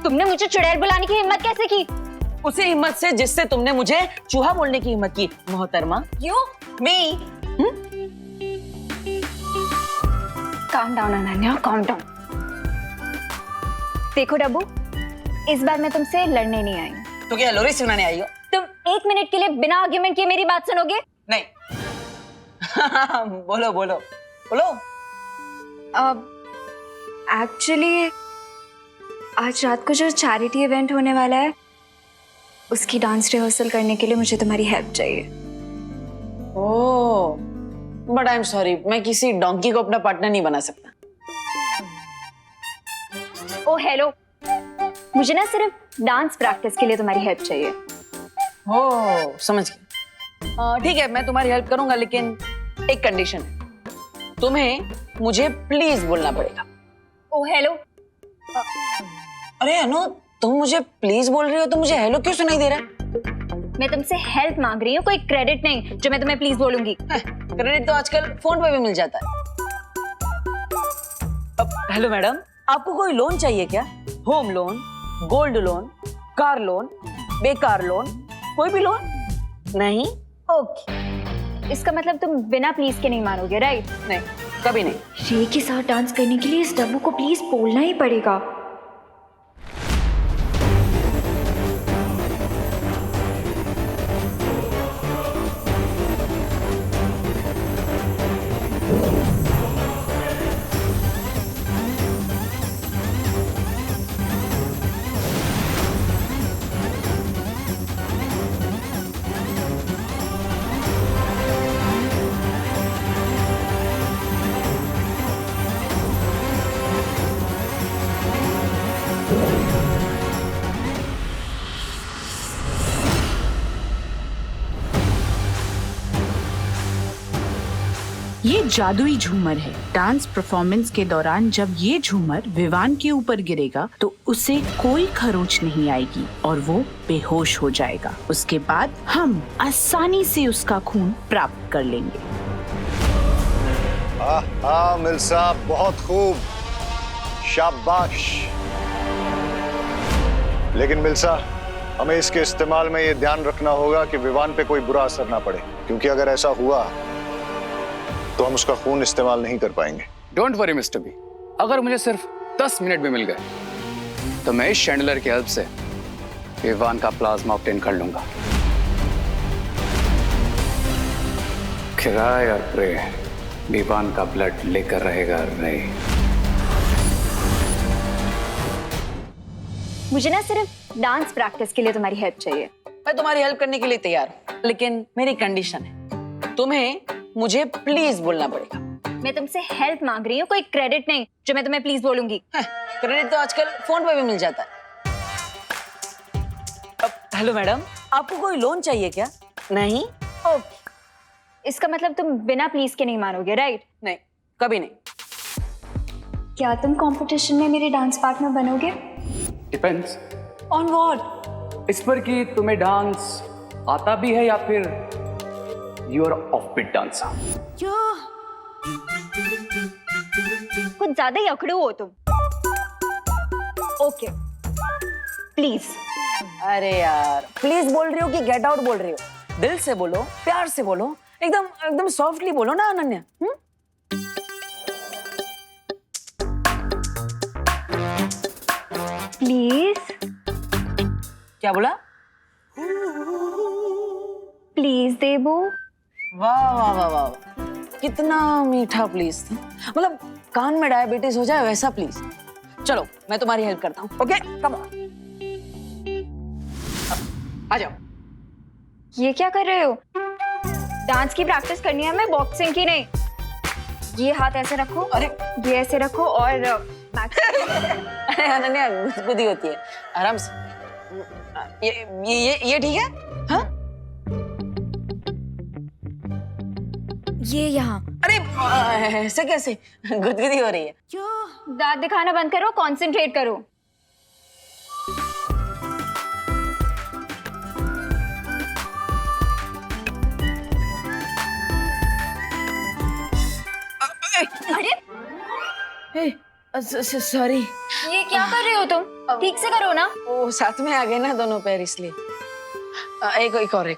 तुमने मुझे चुड़ैल बुलाने की हिम्मत कैसे की? उसी हिम्मत से जिससे तुमने मुझे चूहा बोलने की हिम्मत की, मोहतरमा। क्यों? मी? Calm down Ananya, calm down. देखो डब्बू, इस बार मैं तुमसे लड़ने नहीं आई हूँ। तो क्या लोरी सुनाने आई हो? तुम 1 मिनट के लिए बिना आर्ग्यूमेंट किए मेरी बात सुनोगे? नहीं। बोलो बोलो बोलो। अब एक्चुअली आज रात को जो चैरिटी इवेंट होने वाला है, उसकी डांस रिहर्सल करने के लिए मुझे तुम्हारी हेल्प चाहिए। ओह, बट आई एम सॉरी, मैं किसी डोंकी को अपना पार्टनर नहीं बना सकता। ओ हेलो, मुझे ना सिर्फ डांस प्रैक्टिस के लिए तुम्हारी हेल्प चाहिए। ओह, समझ गया। ठीक है, मैं तुम्हारी हेल्प करूंगा, लेकिन एक कंडीशन है। तुम्हें मुझे प्लीज बोलना पड़ेगा। ओ हेलो। अरे अनु, तुम मुझे प्लीज बोल रही हो तो मुझे हेलो क्यों सुनाई दे रहा है? मैं तुमसे हेल्प मांग रही हूँ, कोई क्रेडिट नहीं जो मैं तुम्हें प्लीज बोलूंगी। क्रेडिट तो आजकल फोन पे भी मिल जाता है। हेलो मैडम, आपको कोई लोन चाहिए क्या? Home loan, gold loan, car loan, बेकार लोन, कोई भी लोन नहीं। ओके, इसका मतलब तुम बिना प्लीज के नहीं मानोगे, राइट? नहीं, कभी नहीं। रे के साथ डांस करने के लिए इस डब्बू को प्लीज बोलना ही पड़ेगा। ये जादुई झूमर है। डांस परफॉर्मेंस के दौरान जब ये झूमर विवान के ऊपर गिरेगा तो उसे कोई खरोच नहीं आएगी और वो बेहोश हो जाएगा। उसके बाद हम आसानी से उसका खून प्राप्त कर लेंगे। हाँ मिल्सा, बहुत खूब, शाबाश। लेकिन मिल्सा, हमें इसके इस्तेमाल में ये ध्यान रखना होगा कि विवान पे कोई बुरा असर ना पड़े, क्योंकि अगर ऐसा हुआ तो हम उसका खून इस्तेमाल नहीं कर पाएंगे। डोंट वरी मिस्टर बी, अगर मुझे सिर्फ 10 मिनट भी मिल गए तो मैं इस शैंडलर की हेल्प से विवान का प्लाज्मा ऑब्टेन कर लूंगा। क्राई और प्रे, विवान का ब्लड लेकर रहेगा रे। मुझे ना सिर्फ डांस प्रैक्टिस के लिए तुम्हारी हेल्प चाहिए। मैं तुम्हारी हेल्प करने के लिए तैयार हूँ, लेकिन मेरी कंडीशन है, तुम्हें मुझे प्लीज बोलना पड़ेगा। मैं तुमसे हेल्प मांग रही हूँ, कोई क्रेडिट नहीं जो मैं तुम्हें प्लीज बोलूंगी। क्रेडिट तो आजकल फोन पे भी मिल जाता है। हेलो मैडम, आपको कोई लोन चाहिए क्या? नहीं? ओके, इसका मतलब तुम बिना प्लीज के नहीं मानोगे, राइट? नहीं, कभी नहीं। क्या तुम कंपटीशन में मेरे डांस पार्टनर बनोगे? Depends on what? इस पर कि तुम्हें डांस आता भी है या फिर you are off beat dancer. कुछ ज्यादा ही अकड़ू हो तुम। Okay, please. अरे यार, प्लीज बोल रही हो कि गेट आउट बोल रही हो? दिल से बोलो, प्यार से बोलो, एकदम एकदम सॉफ्टली बोलो ना अनन्या। प्लीज। क्या बोला? प्लीज देबू। वाह वाह वाह वाह, कितना मीठा प्लीज था। मतलब कान में डायबिटीज हो जाए वैसा प्लीज। चलो मैं तुम्हारी हेल्प करता हूँ। ओके, कम ऑन, आ जाओ। ये क्या कर रहे हो? डांस की प्रैक्टिस करनी है हमें, बॉक्सिंग की नहीं। ये हाथ ऐसे रखो, अरे ये ऐसे रखो और अरे अनन्या, गुदगुदी होती है, आराम से। ये ठीक है? हाँ? ये यहाँ। अरे ऐसे कैसे? गुदगुदी हो रही है। दांत दिखाना बंद करो, कंसंट्रेट करो। अरे सॉरी। ये क्या कर रहे हो तुम? ठीक से करो ना। वो साथ में आ गए ना दोनों पैर, इसलिए। एक और।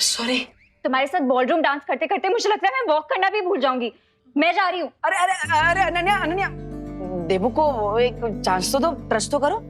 सॉरी। तुम्हारे साथ बॉलरूम डांस करते करते मुझे लगता है मैं वॉक करना भी भूल जाऊंगी। मैं जा रही हूँ। अरे अनन्या, देबू को एक चांस तो दो, ट्रस्ट तो करो।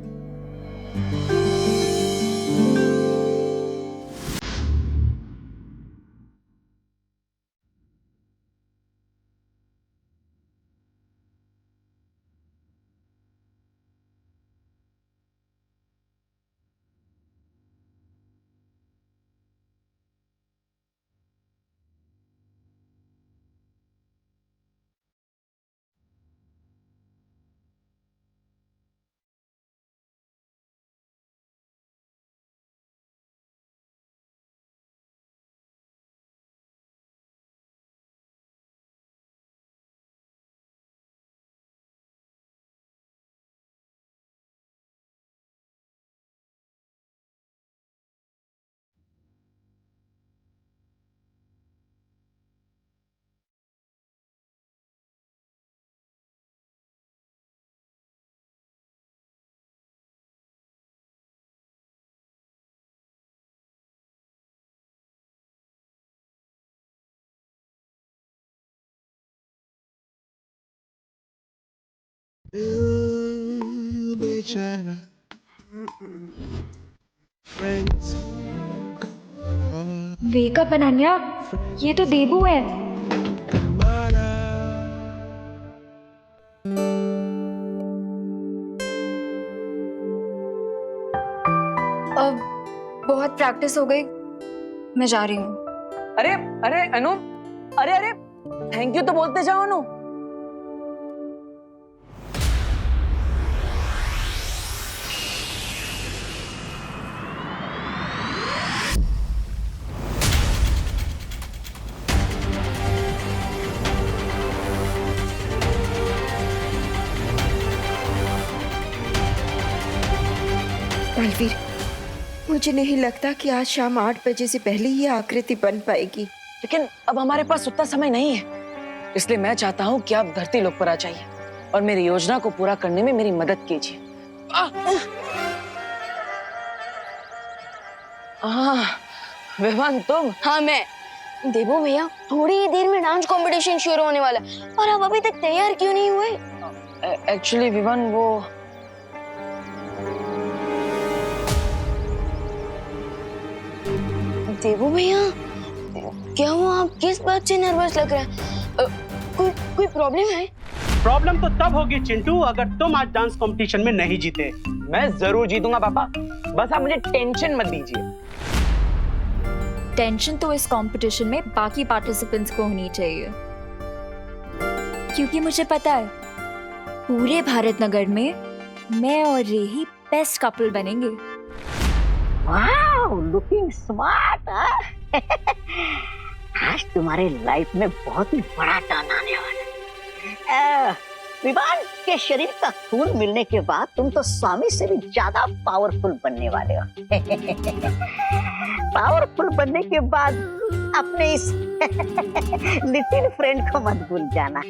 वेकअप अनन्या, ये तो देबू है। अब बहुत प्रैक्टिस हो गई, मैं जा रही हूँ। अरे अरे अनु, अरे अरे थैंक यू तो बोलते जाओ अनु। बलवीर, मुझे नहीं लगता कि आज शाम 8 बजे से पहले ये आकृति बन पाएगी। लेकिन अब हमारे पास उतना समय नहीं है, इसलिए मैं चाहता हूँ कि आप धरती लोक पर आ जाइए और मेरी योजना को पूरा करने में मेरी मदद कीजिए। विवान तुम? हाँ मैं। देबू भैया, थोड़ी ही देर में डांस कंपटीशन शुरू होने वाला है और आप अभी तक तैयार क्यों नहीं हुए? एक्चुअली विवान, वो देबू भैया, क्या हुआ? आप किस बात से नर्वस लग रहे हैं? कोई प्रॉब्लम है? प्रॉब्लम तो तब होगी चिंटू अगर तुम आज डांस कंपटीशन में नहीं जीते। मैं जरूर जीतूंगा पापा, बस आप मुझे टेंशन मत दीजिए। टेंशन तो इस कंपटीशन में बाकी पार्टिसिपेंट्स को होनी चाहिए, क्योंकि मुझे पता है पूरे भारत नगर में मैं और रेही बेस्ट कपल बनेंगे। Wow, looking smart. आज तुम्हारे लाइफ में बहुत ही बड़ा टर्न आने वाला है। विवान के शरीर का खून मिलने के बाद तुम तो स्वामी से भी ज्यादा पावरफुल बनने वाले हो। पावरफुल बनने के बाद अपने इस लिटिल फ्रेंड को मत भूल जाना।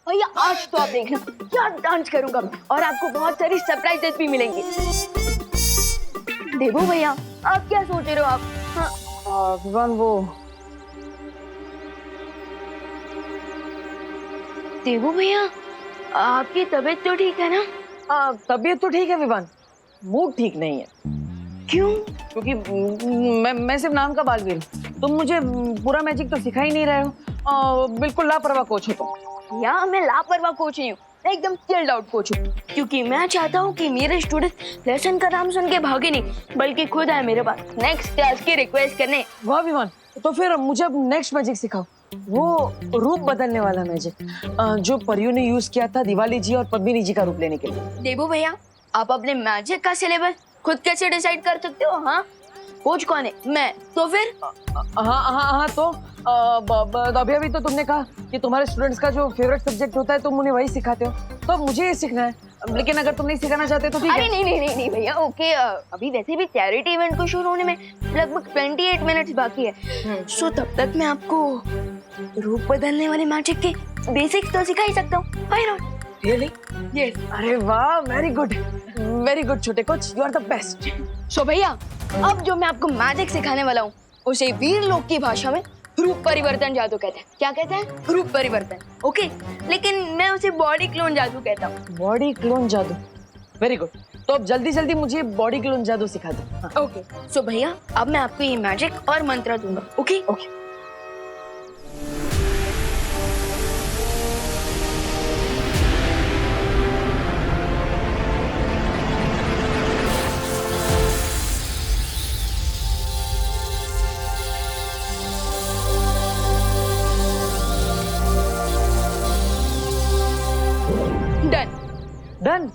भैया आज तो आप देखना क्या डांस करूंगा मैं, और आपको बहुत सारी सरप्राइजेस भी मिलेंगे। देबू भैया, आप क्या सोच रहे हो आप? हाँ। विवान, वो देबू भैया, आपकी तबीयत तो ठीक है ना? तबीयत तो ठीक है विवान, मूड ठीक नहीं है। क्यों? क्योंकि मैं सिर्फ नाम का बालवीर, तुम मुझे पूरा मैजिक तो सिखा ही नहीं रहे हो। बिल्कुल लापरवाह कोच हो तुम। या मैं लापरवाह कोच नहीं हूँ, मैं एकदम चिल्ड आउट कोच हूँ, क्योंकि मैं चाहता हूँ कि मेरे स्टूडेंट लेसन का नाम सुन के भागे नहीं, बल्कि खुद आए मेरे पास नेक्स्ट क्लास की रिक्वेस्ट करने। वाह विवान, तो फिर मुझे अब नेक्स्ट मैजिक सिखाओ, वो रूप बदलने वाला मैजिक जो परियों ने यूज किया था दिवाली जी और पद्मिनी जी का रूप लेने के लिए। देबू भैया, आप अपने मैजिक का सिलेबस खुद कैसे डिसाइड कर सकते हो? हाँ, कोच कौन है? मैं। तो फिर हाँ तो अभी तो तुमने कहा कि तुम्हारे स्टूडेंट्स का जो फेवरेट सब्जेक्ट होता है तुम उन्हें वही सिखाते हो, तो अब मुझे ये सीखना है। लेकिन अगर तुम नहीं सिखाना चाहते तो ठीक है। अरे नहीं भैया, ओके। अभी वैसे भी चैरिटी इवेंट को शुरू होने में लगभग 28 मिनट्स बाकी है, सो तब तक मैं आपको रूप बदलने वाले मैजिक के बेसिक्स तो सिखा ही सकता हूँ। Why not? रियली? यस। अरे वाह, वेरी गुड छोटे coach, you are the best. So भैया, अब जो मैं आपको मैजिक सिखाने वाला हूँ उसे वीर लोक की भाषा में रूप परिवर्तन जादू कहते हैं। क्या कहते हैं? रूप परिवर्तन। ओके, लेकिन मैं उसे बॉडी क्लोन जादू कहता हूँ। बॉडी क्लोन जादू, वेरी गुड। तो अब जल्दी मुझे बॉडी क्लोन जादू सिखा दो। ओके, सो भैया अब मैं आपको ये मैजिक और मंत्र दूंगा। ओके? डन।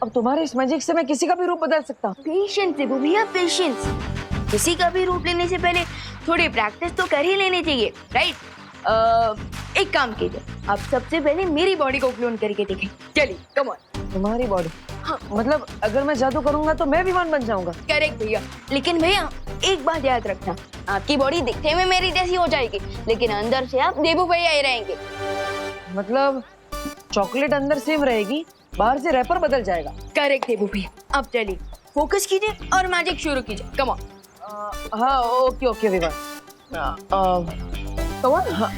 अब तुम्हारे इस मैजिक से मैं किसी का भी रूप बदल सकता हूँ। पेशेंस देबू भैया, पेशेंस। किसी का भी रूप लेने से पहले थोड़ी प्रैक्टिस तो कर ही लेनी चाहिए, राइट? एक काम कीजिए, आप सबसे पहले मेरी बॉडी को क्लोन करके देखें। चलिए, कम ऑन। तुम्हारी बॉडी? हाँ, मतलब अगर मैं जादू करूंगा तो मैं विमान बन जाऊंगा? करेक्ट भैया, लेकिन भैया एक बात याद रखना, आपकी बॉडी दिखने में मेरी जैसी हो जाएगी, लेकिन अंदर से आप देबू भैया ही रहेंगे। मतलब चॉकलेट अंदर सेम रहेगी, बाहर से रैपर बदल जाएगा। करेक्ट देबू भैया। अब चलिए, फोकस कीजिए और मैजिक शुरू कीजिए। Come on. हाँ, ओके विवान। कौन? हाँ।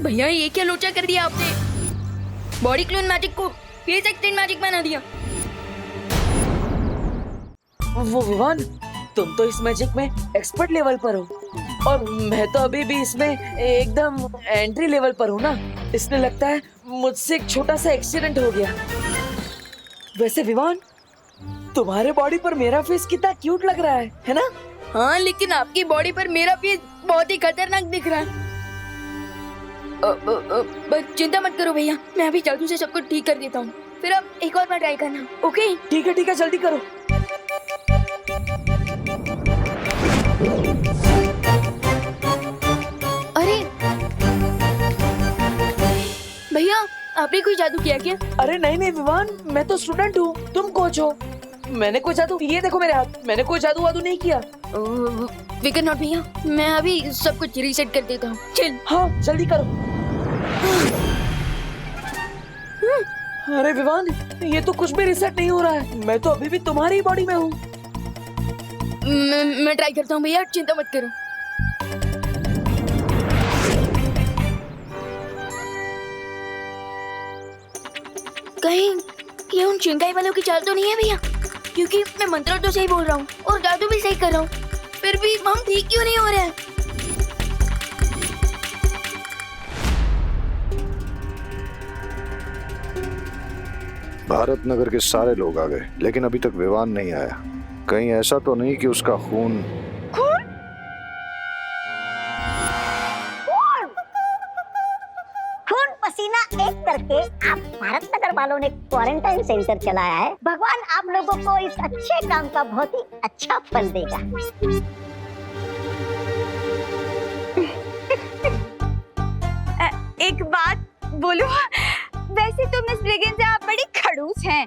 भैया ये क्या लोचा कर दिया आपने? बॉडी क्लोन मैजिक को फेस एक्सटेंड मैजिक बना दिया। वो विवान, तुम तो इस मैजिक में एक्सपर्ट लेवल पर हो और मैं तो अभी भी इसमें एकदम एंट्री लेवल पर हूँ ना, इसलिए लगता है मुझसे एक छोटा सा एक्सीडेंट हो गया। वैसे विवान, तुम्हारे बॉडी पर मेरा फेस कितना क्यूट लग रहा है ना? हाँ, लेकिन आपकी बॉडी पर मेरा फेस बहुत ही खतरनाक दिख रहा है। बस चिंता मत करो भैया, मैं अभी जादू से सब कुछ ठीक कर देता हूँ, फिर आप एक और बार ट्राई करना। ओके? ठीक है, जल्दी करो। अरे भैया, आपने कोई जादू किया क्या? अरे नहीं विवान, मैं तो स्टूडेंट हूँ, तुम कोच हो। मैंने कोई जादू, ये देखो मेरे हाथ, मैंने कोई जादू वादू नहीं किया। विकेट नॉट भैया, मैं अभी सब कुछ रीसेट कर देता हूँ। चल। हाँ, जल्दी करो। अरे विवान, ये तो कुछ भी रीसेट नहीं हो रहा है, मैं तो अभी भी तुम्हारी ही बॉडी में हूँ। मैं ट्राई करता हूँ भैया, चिंता मत करो। कहीं ये उन चिंगाई वालों की चाल तो नहीं है भैया? क्योंकि मैं मंत्र तो सही बोल रहा हूँ और जादू भी सही कर रहा हूँ, फिर भी हम ठीक क्यों नहीं हो रहे हैं? भारत नगर के सारे लोग आ गए, लेकिन अभी तक विवान नहीं आया। कहीं ऐसा तो नहीं कि उसका खून पसीना एक करके आप भारत नगर वालों ने क्वारंटाइन सेंटर चलाया है। भगवान आप लोगों को इस अच्छे काम का बहुत ही अच्छा फल देगा। एक बात बोलूं, वैसे तो मिस ब्रिगेंस आप बड़ी खड़ूस हैं।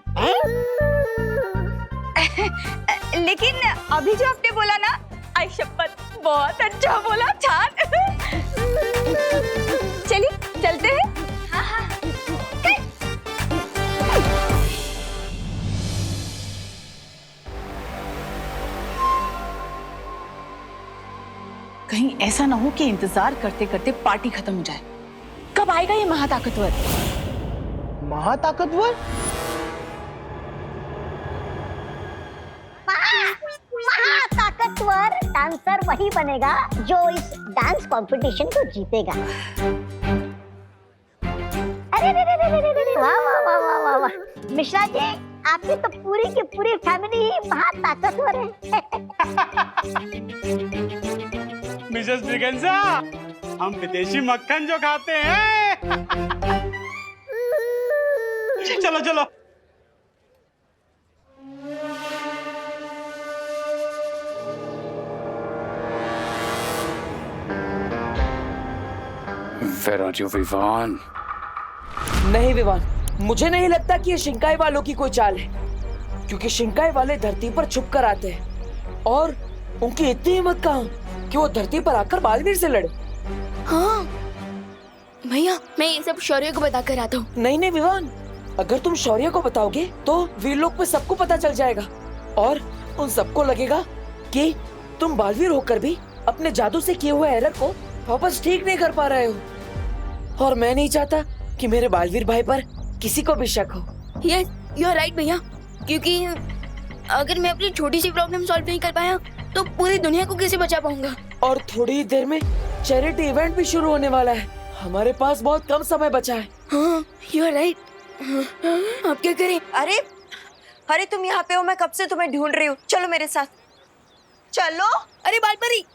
लेकिन अभी जो आपने बोला ना, आई शपथ बहुत अच्छा बोला, छान। चलिए चलते हैं। हाँ। कहीं ऐसा ना हो कि इंतजार करते करते पार्टी खत्म हो जाए। कब आएगा ये महाताकतवर? महाताकतवर? महाताकतवर डांसर वही बनेगा जो इस डांस कंपटीशन को जीतेगा। अरे वाह वाह वाह वाह वाह वाह, मिश्रा जी आपकी तो पूरी की पूरी फैमिली ही महाताकतवर है। मिसेस ब्रिगेंसा, हम विदेशी मक्खन जो खाते हैं। चलो चलो। Where are you, Vivaan? नहीं विवान, मुझे नहीं लगता कि ये शिंकाई वालों की कोई चाल है, क्योंकि शिंकाई वाले धरती पर छुप कर आते हैं और उनकी इतनी हिम्मत कहाँ कि वो धरती पर आकर बालवीर से लड़े। हाँ भैया, मैं ये सब शौर्य को बता कर आता हूँ। नहीं विवान, अगर तुम शौर्य को बताओगे तो वीरलोक पे सबको पता चल जाएगा और उन सबको लगेगा कि तुम बालवीर होकर भी अपने जादू से किए हुए एरर को वापस ठीक नहीं कर पा रहे हो, और मैं नहीं चाहता कि मेरे बालवीर भाई पर किसी को भी शक हो। यस, यू आर राइट भैया, क्योंकि अगर मैं अपनी छोटी सी प्रॉब्लम सॉल्व नहीं कर पाया तो पूरी दुनिया को कैसे बचा पाऊंगा? और थोड़ी ही देर में चैरिटी इवेंट भी शुरू होने वाला है, हमारे पास बहुत कम समय बचा है। हाँ, यू आर राइट। अब क्या करें? अरे तुम यहाँ पे हो, मैं कब से तुम्हें ढूंढ रही हूँ। चलो मेरे साथ, चलो। अरे बालपरी,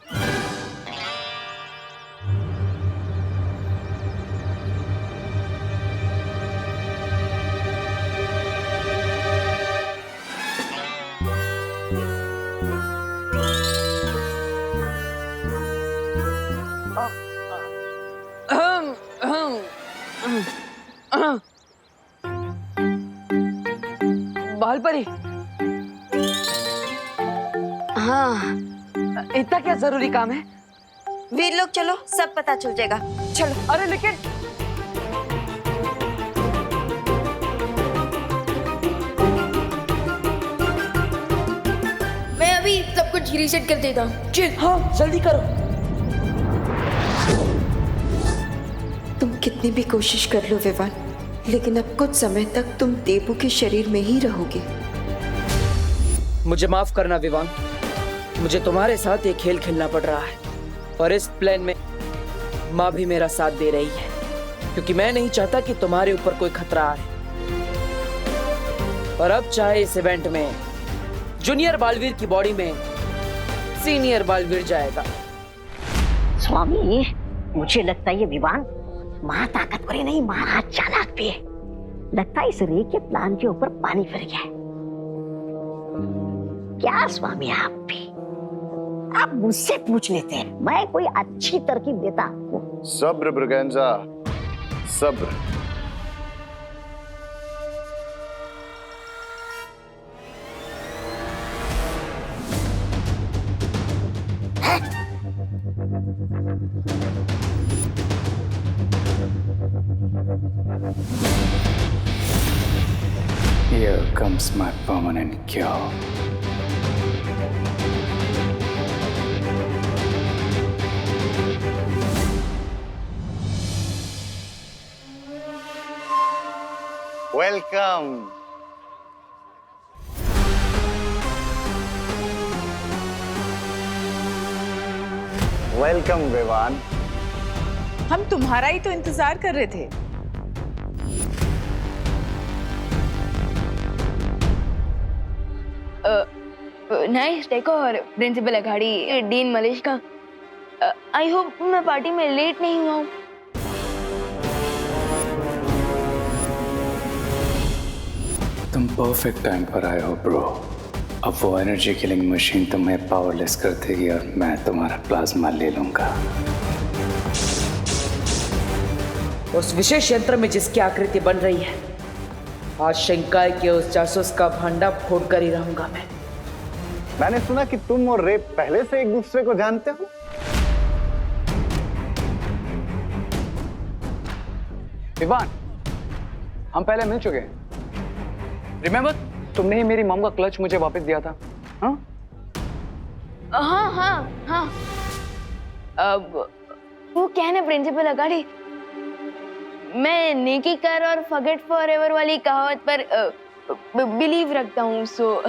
बालपरी, हाँ, इतना क्या जरूरी काम है? वीर लोग चलो, सब पता चल जाएगा। चलो। अरे लेकिन की रीसेट कर देता हूँ। चल। हाँ जल्दी करो। तुम कितनी भी कोशिश कर लो विवान, लेकिन अब कुछ समय तक तुम देबू के शरीर में ही रहोगे। मुझे माफ करना विवान, मुझे तुम्हारे साथ एक खेल खेलना पड़ रहा है और इस प्लान में माँ भी मेरा साथ दे रही है, क्योंकि मैं नहीं चाहता कि तुम्हारे ऊपर कोई खतरा आए। और अब चाहे इस इवेंट में जूनियर बालवीर की बॉडी में सीनियर बालवीर जाएगा। स्वामी, मुझे लगता है ये विवान महा ताकतवर नहीं, महा चालाक भी है। लगता है इस रे के प्लान के ऊपर पानी फिर गया है। क्या स्वामी आप भी, आप मुझसे पूछ लेते हैं, मैं कोई अच्छी तरकीब देता आपको। सब्र ब्रगेंजा, सब्र। Here comes my permanent cure. Welcome. Welcome Vivaan. हम तुम्हारा ही तो इंतजार कर रहे थे। Nice decor principal Aghadi, dean Malesh का। आई होप मैं पार्टी में लेट नहीं हुआ हूँ। तुम परफेक्ट टाइम पर आए हो ब्रो। अब वो एनर्जी किलिंग मशीन तुम्हें पावरलेस कर देगी और मैं तुम्हारा प्लाज्मा ले लूंगा। उस विशेष यंत्र में जिसकी आकृति बन रही है, आज शिंकाई के उस जासूस का भंडा फोड़ कर ही रहूंगा मैं। मैंने सुना कि तुम और रे पहले से एक दूसरे को जानते हो। विवान, हम पहले मिल चुके हैं। रिमेम्बर, तुमने ही मेरी मॉम का क्लच मुझे वापस दिया था। हाँ हाँ हाँ हाँ। अब वो क्या है ना प्रिंसिपल अघाड़ी, मैं नेकी कर और फॉरगेट फॉरएवर वाली कहावत पर बिलीव रखता हूँ। So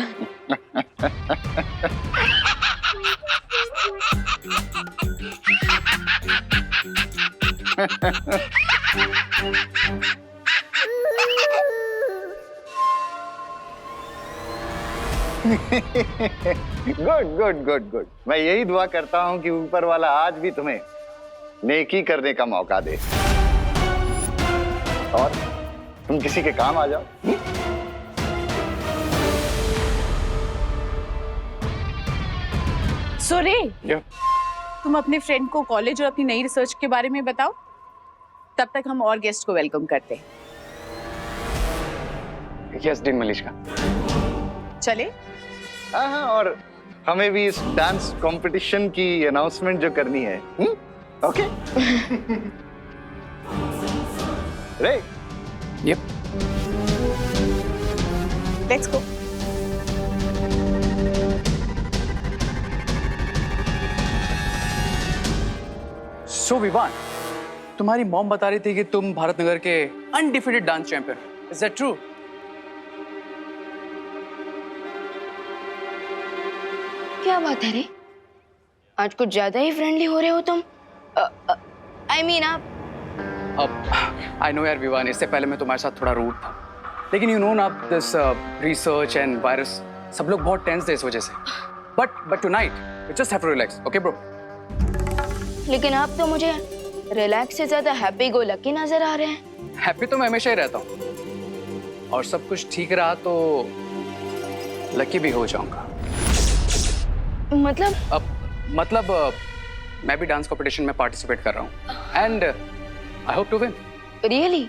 good good good good. मैं यही दुआ करता हूं कि ऊपर वाला आज भी तुम्हें नेकी करने का मौका दे और तुम किसी के काम आ जाओ। सोरे, तुम अपने फ्रेंड को कॉलेज और अपनी नई रिसर्च के बारे में बताओ, तब तक हम और गेस्ट को वेलकम करते हैं। यस डीन मलेश का। चले। हाँ, और हमें भी इस डांस कंपटीशन की अनाउंसमेंट जो करनी है। ओके। रे। Yup. Let's go. So Vivaan, तुम्हारी मॉम बता रही थी कि तुम भारत नगर के undefeated dance champion. Is that true? क्या बात है रे, आज कुछ ज्यादा ही फ्रेंडली हो रहे हो तुम। आई मीन आप। अब आई नो यार विवान, इससे पहले मैं तुम्हारे साथ थोड़ा रूड था, लेकिन यू नो ना दिस रिसर्च एंड वायरस, सब लोग बहुत टेंस थे इस वजह से। But tonight we just have to relax, okay bro? लेकिन आप तो मुझे रिलैक्स से ज्यादा हैप्पी गो लकी नजर आ रहे हैं। हैप्पी तो मैं हमेशा ही रहता हूँ, और सब कुछ ठीक रहा तो लकी भी हो जाऊंगा। मतलब मैं भी डांस कंपटीशन में पार्टिसिपेट कर रहा हूँ and I hope to win. Really?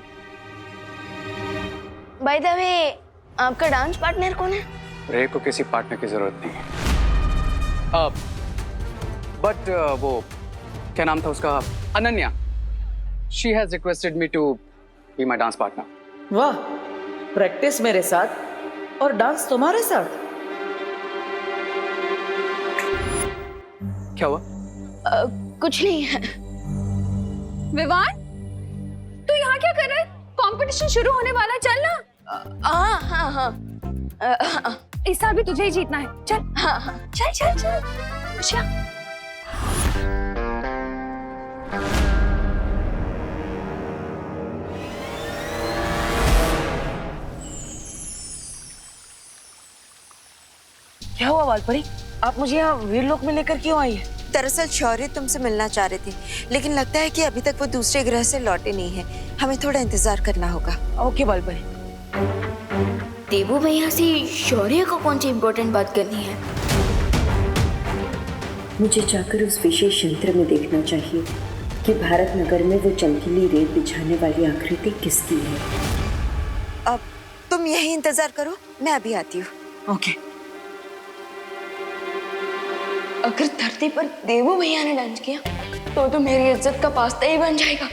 By the way, आपका डांस पार्टनर कौन है? रे को किसी पार्टनर की जरूरत नहीं है। बट वो क्या नाम था उसका, Ananya, she has requested me to be my dance partner. वाह, प्रैक्टिस मेरे साथ और डांस तुम्हारे साथ। क्या हुआ? कुछ नहीं है। विवान, तू यहाँ क्या कर रहा है? कंपटीशन शुरू होने वाला है, चल ना। हाँ। इस साल भी तुझे ही जीतना है, चल। हाँ। चल चल चल। अच्छा। क्या हुआ वालपरी? आप मुझे यहाँ वीरलोक में लेकर क्यों आई है? दरअसल शौर्य तुमसे मिलना चाह रहे थे, लेकिन लगता है कि अभी तक वो दूसरे ग्रह से लौटे नहीं है। हमें थोड़ा इंतजार करना होगा। ओके वालपरी। देवू भैया से शौर्य को कौन सी इम्पोर्टेंट बात करनी है? मुझे जाकर उस विशेष यंत्र में देखना चाहिए कि भारत नगर में वो चमकीली रेत बिछाने वाली आकृति किसकी है। अब तुम यही इंतजार करो, मैं अभी आती हूँ। ओके। अगर धरती पर देवू भैया ने डांस किया तो मेरी इज्जत का पास्ता ही बन जाएगा।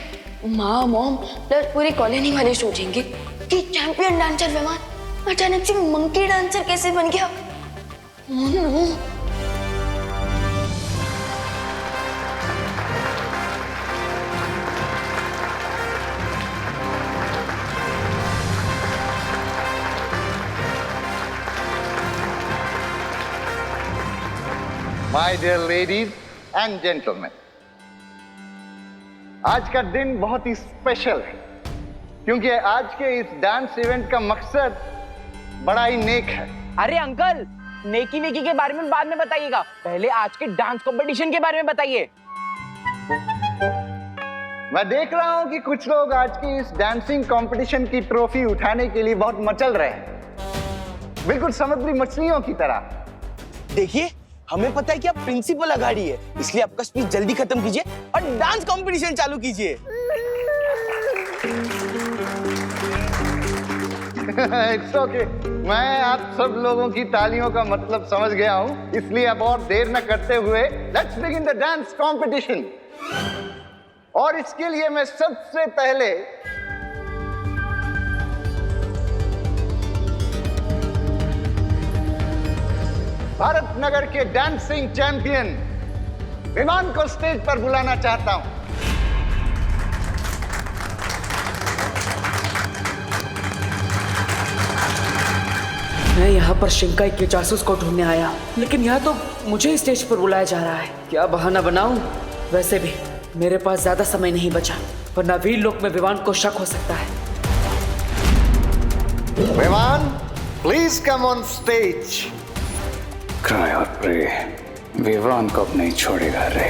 माँ, मॉम प्लस पूरी कॉलोनी वाले सोचेंगे कि चैंपियन डांसर विवान अचानक से मंकी डांसर कैसे बन गया। My dear ladies and gentleman, आज का दिन बहुत ही स्पेशल है क्योंकि आज के इस डांस इवेंट का मकसद बड़ा ही नेक है। अरे अंकल, नेकी वेकी के बारे में बाद में बताइएगा, पहले आज के डांस कंपटीशन के बारे में बताइए। मैं देख रहा हूं कि कुछ लोग आज की इस डांसिंग कंपटीशन की ट्रॉफी उठाने के लिए बहुत मचल रहे हैं, बिल्कुल समुद्री मछलियों की तरह। देखिए, हमें पता है कि आप प्रिंसिपल अगाड़ी है, इसलिए आपका स्पीच जल्दी खत्म कीजिए और डांस कंपटीशन चालू कीजिए। इट्स ओके, मैं आप सब लोगों की तालियों का मतलब समझ गया हूं, इसलिए अब और देर न करते हुए let's begin the dance competition. और इसके लिए मैं सबसे पहले भारत नगर के डांसिंग चैंपियन विमान को स्टेज पर बुलाना चाहता हूं। मैं यहाँ पर शिंकाई के जासूस को ढूंढने आया, लेकिन यहाँ तो मुझे ही स्टेज पर बुलाया जा रहा है। क्या बहाना बनाऊं? वैसे भी मेरे पास ज्यादा समय नहीं बचा, वरना वीरलोक में विवान को शक हो सकता है। विमान, please come on stage. Cry और प्रे, विवान को अब नहीं छोड़ेगा रे।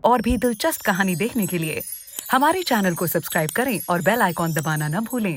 और भी दिलचस्प कहानी देखने के लिए हमारे चैनल को सब्सक्राइब करें और बेल आइकॉन दबाना न भूलें।